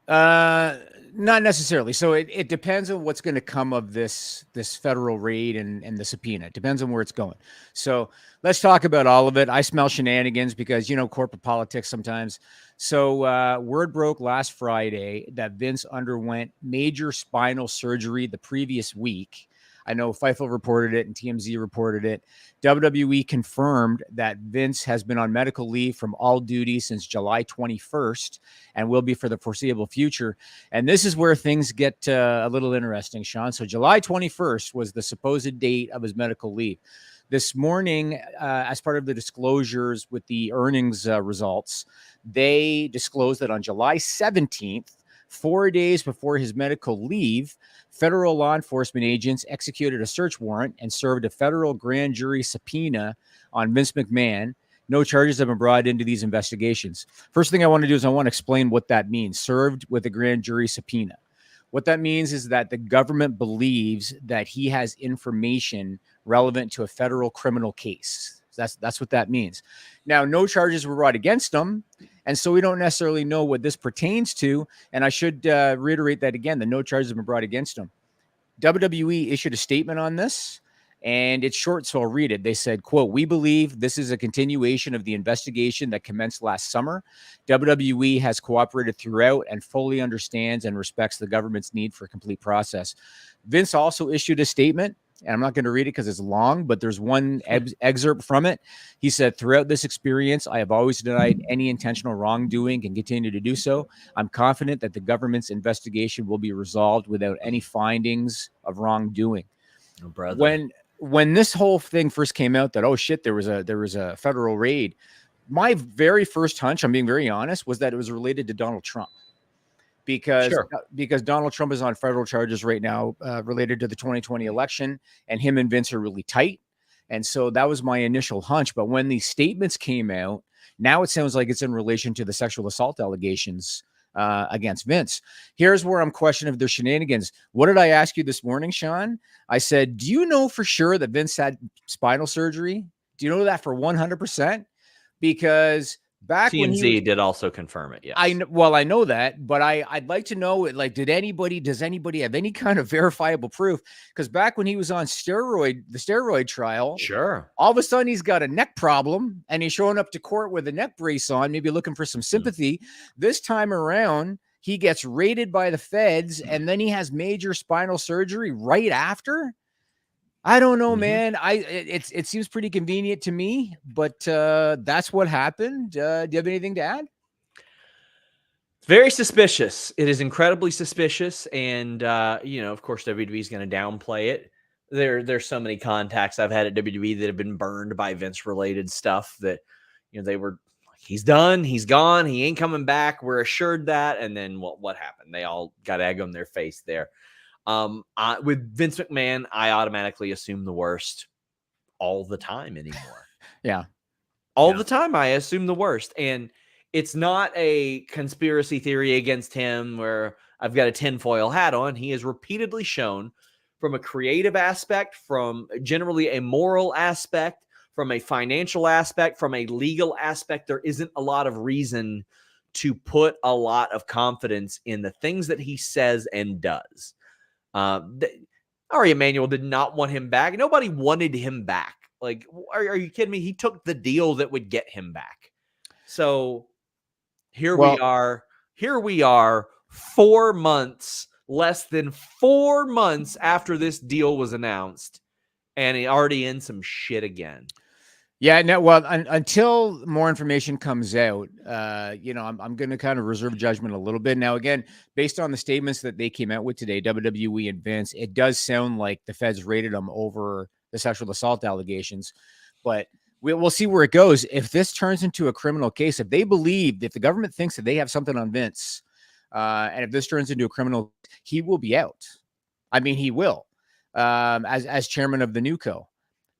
Not necessarily. So it depends on what's going to come of this federal raid and the subpoena. It depends on where it's going. So let's talk about all of it. I smell shenanigans because, corporate politics sometimes. So word broke last Friday that Vince underwent major spinal surgery the previous week. I know Fightful reported it and TMZ reported it. WWE confirmed that Vince has been on medical leave from all duty since July 21st and will be for the foreseeable future. And this is where things get a little interesting, Sean. So July 21st was the supposed date of his medical leave. This morning, as part of the disclosures with the earnings results, they disclosed that on July 17th, 4 days before his medical leave, federal law enforcement agents executed a search warrant and served a federal grand jury subpoena on Vince McMahon. No charges have been brought into these investigations. First thing I want to do is I want to explain what that means, served with a grand jury subpoena. What that means is that the government believes that he has information relevant to a federal criminal case. That's what that means. Now, no charges were brought against him, and so we don't necessarily know what this pertains to. And I should reiterate that again, the no charges have been brought against him. WWE issued a statement on this, and it's short, so I'll read it. They said, quote, "We believe this is a continuation of the investigation that commenced last summer. WWE has cooperated throughout and fully understands and respects the government's need for a complete process." Vince also issued a statement, and I'm not going to read it because it's long, but there's one excerpt from it. He said, "Throughout this experience, I have always denied any intentional wrongdoing and continue to do so. I'm confident that the government's investigation will be resolved without any findings of wrongdoing." Oh, brother. When this whole thing first came out that, oh shit, there was a federal raid, my very first hunch, I'm being very honest, was that it was related to Donald Trump. Because Donald Trump is on federal charges right now related to the 2020 election, and him and Vince are really tight. And so that was my initial hunch. But when these statements came out, now it sounds like it's in relation to the sexual assault allegations against Vince. Here's where I'm questioning if there's shenanigans. What did I ask you this morning, Sean? I said, do you know for sure that Vince had spinal surgery? Do you know that for 100%? Because back TMZ when he did also confirm it. Yes. I know that, but I'd like to know, like, does anybody have any kind of verifiable proof? Because back when he was on the steroid trial, Sure. all of a sudden he's got a neck problem and he's showing up to court with a neck brace on, maybe looking for some sympathy. This time around, he gets raided by the feds and then he has major spinal surgery right after. I don't know, man. It seems pretty convenient to me, but that's what happened. Do you have anything to add? Very suspicious. It is incredibly suspicious, and of course, WWE is going to downplay it. There's so many contacts I've had at WWE that have been burned by Vince-related stuff that they were. He's done. He's gone. He ain't coming back. We're assured that. And then what happened? They all got egg on their face there. With Vince McMahon, I automatically assume the worst all the time anymore. Yeah. All the time, I assume the worst. And it's not a conspiracy theory against him where I've got a tinfoil hat on. He has repeatedly shown from a creative aspect, from generally a moral aspect, from a financial aspect, from a legal aspect, there isn't a lot of reason to put a lot of confidence in the things that he says and does. Ari Emanuel did not want him back. Nobody wanted him back. Like, are you kidding me? He took the deal that would get him back. So here we are. Here we are 4 months, less than 4 months after this deal was announced, and he already in some shit again. Yeah, no, well, until more information comes out, I'm going to kind of reserve judgment a little bit. Now, again, based on the statements that they came out with today, WWE and Vince, it does sound like the feds rated them over the sexual assault allegations, but we'll see where it goes. If this turns into a criminal case, if the government thinks that they have something on Vince, and if this turns into a criminal, he will be out. I mean, he will, as chairman of the NewCo.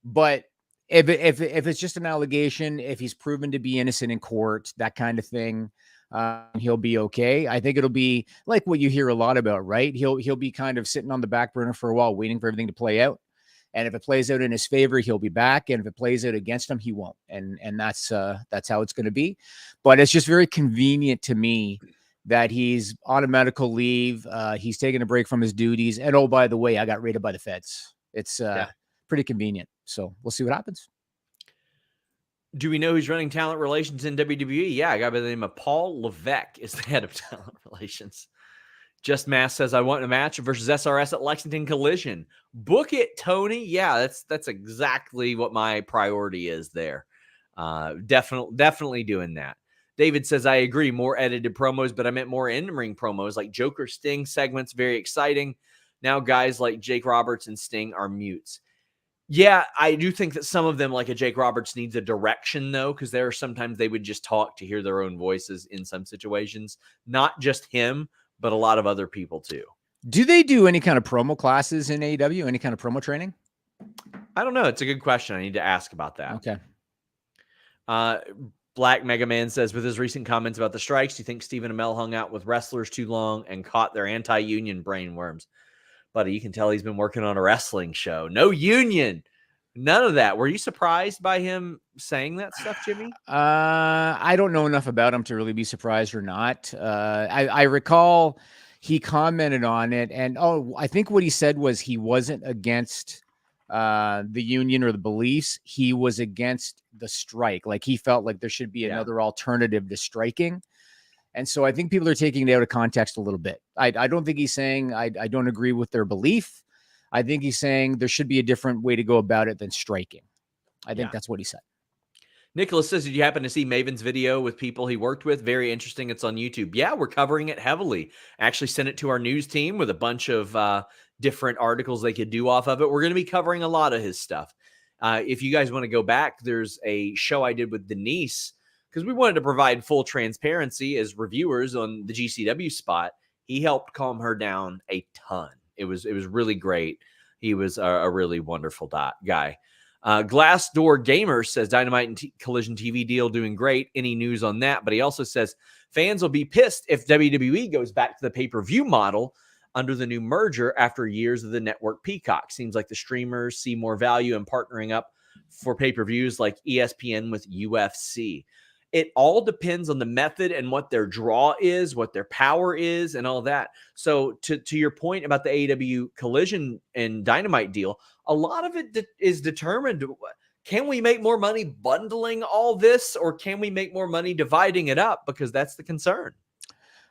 But if it's just an allegation, if he's proven to be innocent in court, that kind of thing, he'll be okay. I think it'll be like what you hear a lot about, right? He'll be kind of sitting on the back burner for a while, waiting for everything to play out. And if it plays out in his favor, he'll be back. And if it plays out against him, he won't. And that's how it's going to be. But it's just very convenient to me that he's on a medical leave. He's taking a break from his duties. And oh, by the way, I got raided by the feds. It's pretty convenient. So we'll see what happens. Do we know who's running talent relations in WWE? Yeah, a guy by the name of Paul Levesque is the head of talent relations. Just Mass says, I want a match versus SRS at Lexington Collision. Book it, Tony. Yeah, that's exactly what my priority is there. Definitely doing that. David says, I agree. More edited promos, but I meant more in-ring promos like Joker Sting segments. Very exciting. Now guys like Jake Roberts and Sting are mutes. Yeah, I do think that some of them, like a Jake Roberts, needs a direction, though, because there are sometimes they would just talk to hear their own voices in some situations. Not just him, but a lot of other people, too. Do they do any kind of promo classes in AEW? Any kind of promo training? I don't know. It's a good question. I need to ask about that. Okay. Black Mega Man says, with his recent comments about the strikes, do you think Stephen Amell hung out with wrestlers too long and caught their anti-union brainworms? Buddy, you can tell he's been working on a wrestling show. No union. None of that. Were you surprised by him saying that stuff, Jimmy? I don't know enough about him to really be surprised or not. I recall he commented on it, and I think what he said was he wasn't against the union or the beliefs. He was against the strike. Like he felt like there should be another alternative to striking. And so I think people are taking it out of context a little bit. I don't think he's saying I don't agree with their belief. I think he's saying there should be a different way to go about it than striking. I think that's what he said. Nicholas says, did you happen to see Maven's video with people he worked with? Very interesting. It's on YouTube. Yeah, we're covering it heavily. Actually sent it to our news team with a bunch of different articles they could do off of it. We're going to be covering a lot of his stuff. If you guys want to go back, there's a show I did with Denise, because we wanted to provide full transparency as reviewers on the GCW spot. He helped calm her down a ton. It was really great. He was a really wonderful guy. Glassdoor Gamer says, Dynamite and Collision TV deal doing great. Any news on that? But he also says, fans will be pissed if WWE goes back to the pay-per-view model under the new merger after years of the network Peacock. Seems like the streamers see more value in partnering up for pay-per-views like ESPN with UFC. It all depends on the method and what their draw is, what their power is, and all that. So to your point about the AEW Collision and Dynamite deal, a lot of it is determined. Can we make more money bundling all this, or can we make more money dividing it up? Because that's the concern.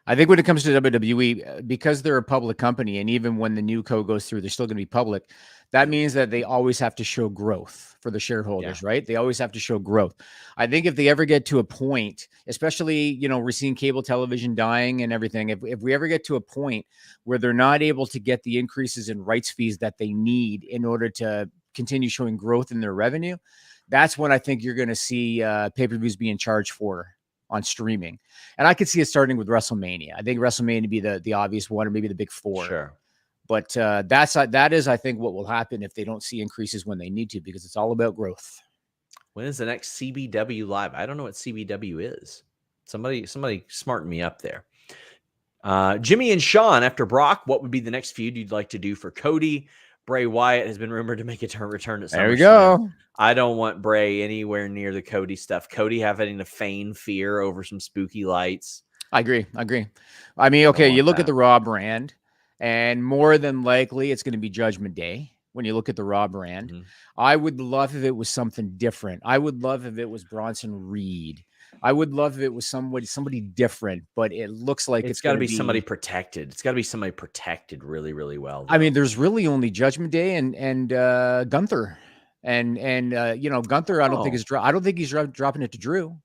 I think when it comes to WWE, because they're a public company, and even when the new co goes through, they're still going to be public. That means that they always have to show growth for the shareholders, right? They always have to show growth. I think if they ever get to a point, especially, we're seeing cable television dying and everything. If we ever get to a point where they're not able to get the increases in rights fees that they need in order to continue showing growth in their revenue, that's when I think you're going to see pay-per-views being charged for on streaming. And I could see it starting with WrestleMania. I think WrestleMania would be the obvious one, or maybe the big four. Sure. But that is, I think, what will happen if they don't see increases when they need to, because it's all about growth. When is the next CBW live? I don't know what CBW is. Somebody smarten me up there. Jimmy and Sean, after Brock, what would be the next feud you'd like to do for Cody? Bray Wyatt has been rumored to make a return at SummerSlam. There we go. I don't want Bray anywhere near the Cody stuff. Cody having to feign fear over some spooky lights. I agree. I mean, okay, you look at the Raw brand, and more than likely it's going to be Judgment Day when you look at the Raw brand. Mm-hmm. I would love if it was something different. I would love if it was Bronson Reed. I would love if it was somebody different, but it looks like it's got to be somebody protected. It's got to be somebody protected really, really well. Though. I mean, there's really only Judgment Day and Gunther, and Gunther. I don't think he's dropping it to Drew.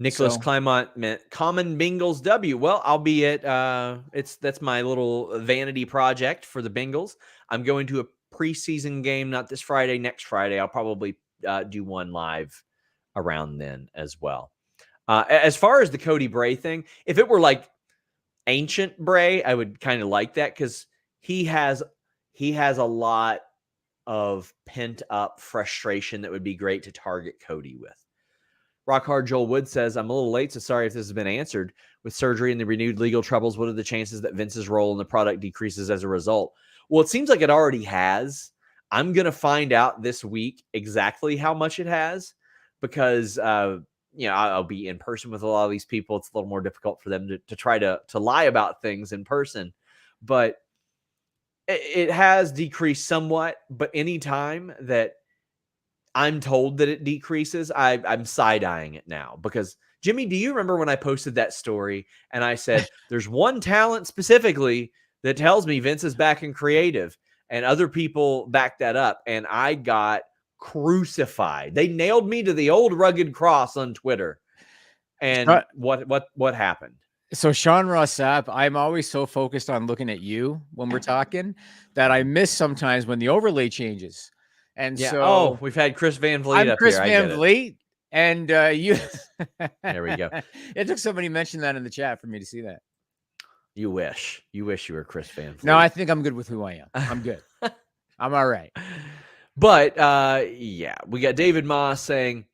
Nicholas Climont meant Common Bengals W. Well, I'll be at that's my little vanity project for the Bengals. I'm going to a preseason game, not this Friday, next Friday. I'll probably do one live around then as well. As far as the Cody Bray thing, if it were like ancient Bray, I would kind of like that because he has a lot of pent up frustration that would be great to target Cody with. Rock Hard Joel Wood says, I'm a little late, so sorry if this has been answered. With surgery and the renewed legal troubles, what are the chances that Vince's role in the product decreases as a result? Well, it seems like it already has. I'm going to find out this week exactly how much it has because I'll be in person with a lot of these people. It's a little more difficult for them to try to lie about things in person. But it has decreased somewhat. But anytime that I'm told that it decreases, I'm side-eyeing it now. Because, Jimmy, do you remember when I posted that story and I said, there's one talent specifically that tells me Vince is back in creative, and other people backed that up, and I got crucified. They nailed me to the old rugged cross on Twitter. And what happened? So Sean Ross Sapp, I'm always so focused on looking at you when we're talking that I miss sometimes when the overlay changes. And so we've had Chris Van Vliet I'm up Chris here. Van Vliet, and you. There we go. It took somebody mention that in the chat for me to see that. You wish you were Chris Van Vliet. No, I think I'm good with who I am. I'm good. I'm all right. But we got David Moss saying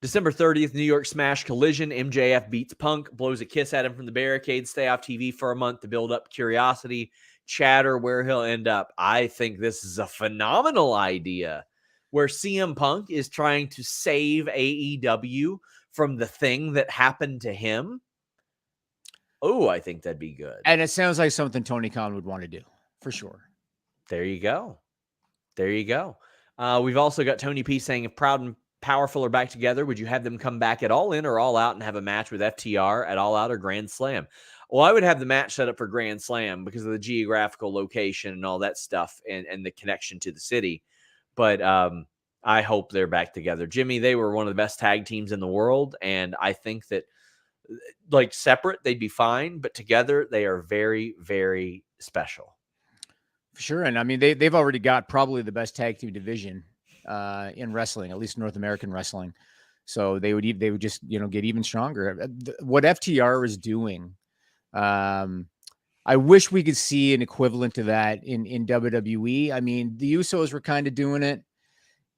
December 30th, New York Smash Collision. MJF beats Punk, blows a kiss at him from the barricade, stay off TV for a month to build up curiosity, chatter where he'll end up. I think this is a phenomenal idea where CM Punk is trying to save AEW from the thing that happened to him. Oh, I think that'd be good. And it sounds like something Tony Khan would want to do for sure. There you go. We've also got Tony P saying, if Proud and Powerful are back together, would you have them come back at All In or All Out and have a match with FTR at All Out or Grand Slam? Well, I would have the match set up for Grand Slam because of the geographical location and all that stuff and the connection to the city. But I hope they're back together. Jimmy, they were one of the best tag teams in the world, and I think that like separate, they'd be fine, but together they are very, very special. For sure. And I mean, they've already got probably the best tag team division in wrestling, at least North American wrestling. So they would just, get even stronger. What FTR is doing, I wish we could see an equivalent to that in WWE. I mean, the Usos were kind of doing it.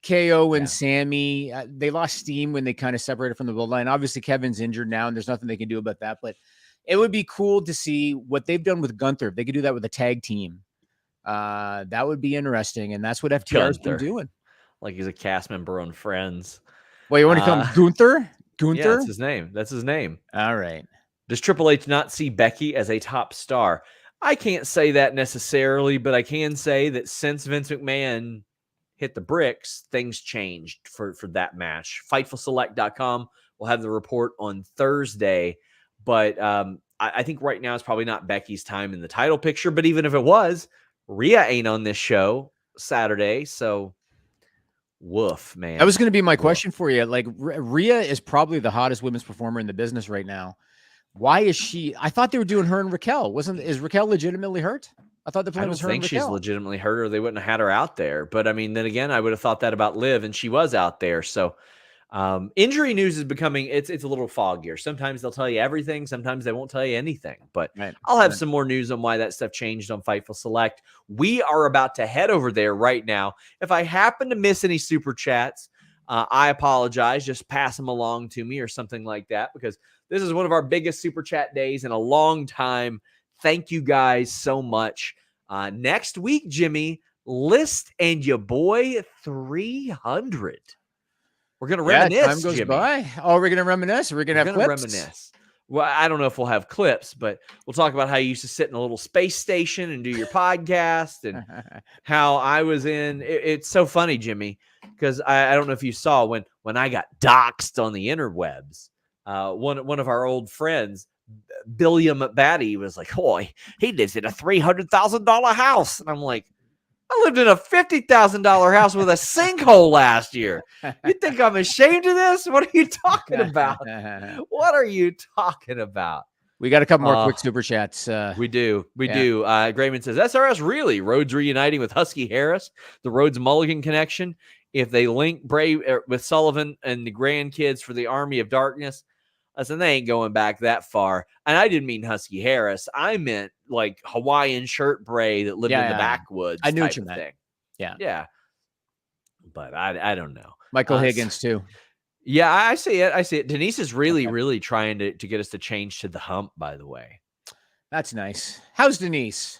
KO and Sammy, they lost steam when they kind of separated from the bloodline. Obviously, Kevin's injured now, and there's nothing they can do about that. But it would be cool to see what they've done with Gunther. If they could do that with a tag team, that would be interesting. And that's what FTR has been doing. Like he's a cast member on Friends. Well, you want to call him Gunther? Gunther? Yeah, that's his name. All right. Does Triple H not see Becky as a top star? I can't say that necessarily, but I can say that since Vince McMahon hit the bricks, things changed for that match. FightfulSelect.com will have the report on Thursday, but I think right now it's probably not Becky's time in the title picture, but even if it was, Rhea ain't on this show Saturday, so woof, man. That was going to be my question for you. Like, Rhea is probably the hottest women's performer in the business right now. Why is she? I thought they were doing her and Raquel. Is Raquel legitimately hurt? I thought the plan was her and Raquel. I don't think she's legitimately hurt, or they wouldn't have had her out there. But I mean, then again, I would have thought that about Liv, and she was out there. So injury news is becoming it's a little foggier. Sometimes they'll tell you everything, sometimes they won't tell you anything. But I'll have some more news on why that stuff changed on Fightful Select. We are about to head over there right now. If I happen to miss any super chats, I apologize. Just pass them along to me or something like that, because this is one of our biggest super chat days in a long time. Thank you guys so much. Next week, Jimmy, List and your boy 300. We're going to reminisce, time goes Jimmy. by. Oh, we're going to reminisce? We're going to have clips? Reminisce. Well, I don't know if we'll have clips, but we'll talk about how you used to sit in a little space station and do your podcast, and how I was in. It's so funny, Jimmy, because I don't know if you saw when I got doxxed on the interwebs. One of our old friends, Billiam Batty, was like, "Oh, he lives in a $300,000 house," and I'm like, I lived in a $50,000 house with a sinkhole last year. You think I'm ashamed of this? What are you talking about? What are you talking about? We got a couple more quick super chats. We do. Grayman says, SRS really? Rhodes reuniting with Husky Harris, the Rhodes Mulligan connection. If they link Bray with Sullivan and the grandkids for the Army of Darkness, I said, they ain't going back that far. And I didn't mean Husky Harris. I meant like Hawaiian shirt Bray that lived in the backwoods. I knew what you meant. Thing. Yeah. Yeah. But I don't know. Michael Higgins too. Yeah, I see it. Denise is really trying to get us to change to the hump, by the way. That's nice. How's Denise?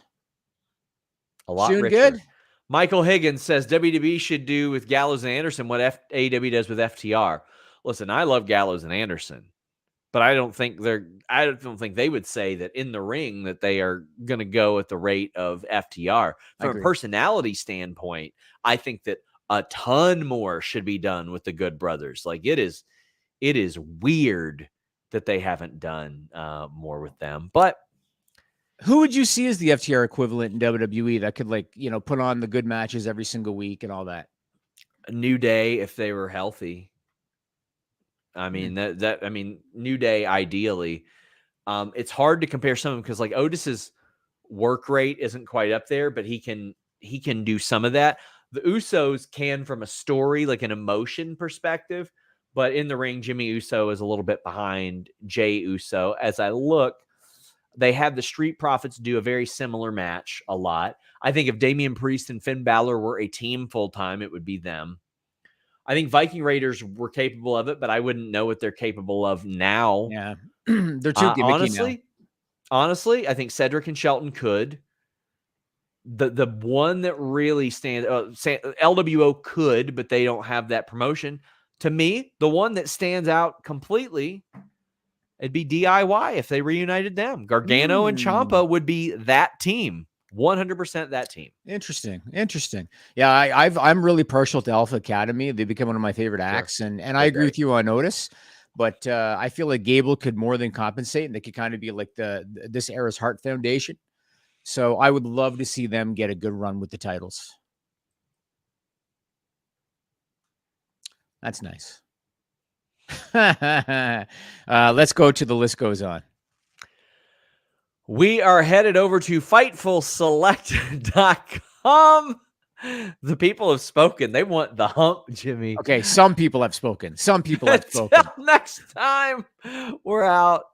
A lot doing richer. Good. Michael Higgins says WWE should do with Gallows and Anderson what AEW does with FTR. Listen, I love Gallows and Anderson, but I don't think they would say that in the ring that they are going to go at the rate of FTR. From a personality standpoint, I think that a ton more should be done with the Good Brothers. Like it is weird that they haven't done more with them. But who would you see as the FTR equivalent in WWE that could put on the good matches every single week and all that? A New Day, if they were healthy. I mean, New Day, ideally. It's hard to compare some of them because like Otis's work rate isn't quite up there, but he can do some of that. The Usos can from a story, like an emotion perspective, but in the ring, Jimmy Uso is a little bit behind Jay Uso. As I look, they have the Street Profits do a very similar match a lot. I think if Damian Priest and Finn Balor were a team full-time, it would be them. I think Viking Raiders were capable of it, but I wouldn't know what they're capable of now. Yeah, they're too gimmicky now. Honestly, I think Cedric and Shelton could. The one that really stands, LWO could, but they don't have that promotion. To me, the one that stands out completely, it'd be DIY if they reunited them. Gargano and Ciampa would be that team. 100% that team. Interesting. Yeah, I'm really partial to Alpha Academy. They become one of my favorite acts, and I agree with you on Otis. But I feel like Gable could more than compensate, and they could kind of be like this era's Hart Foundation. So I would love to see them get a good run with the titles. That's nice. Let's go to the list goes on. We are headed over to FightfulSelect.com. The people have spoken. They want the hump, Jimmy. Okay, some people have spoken. Until next time, we're out.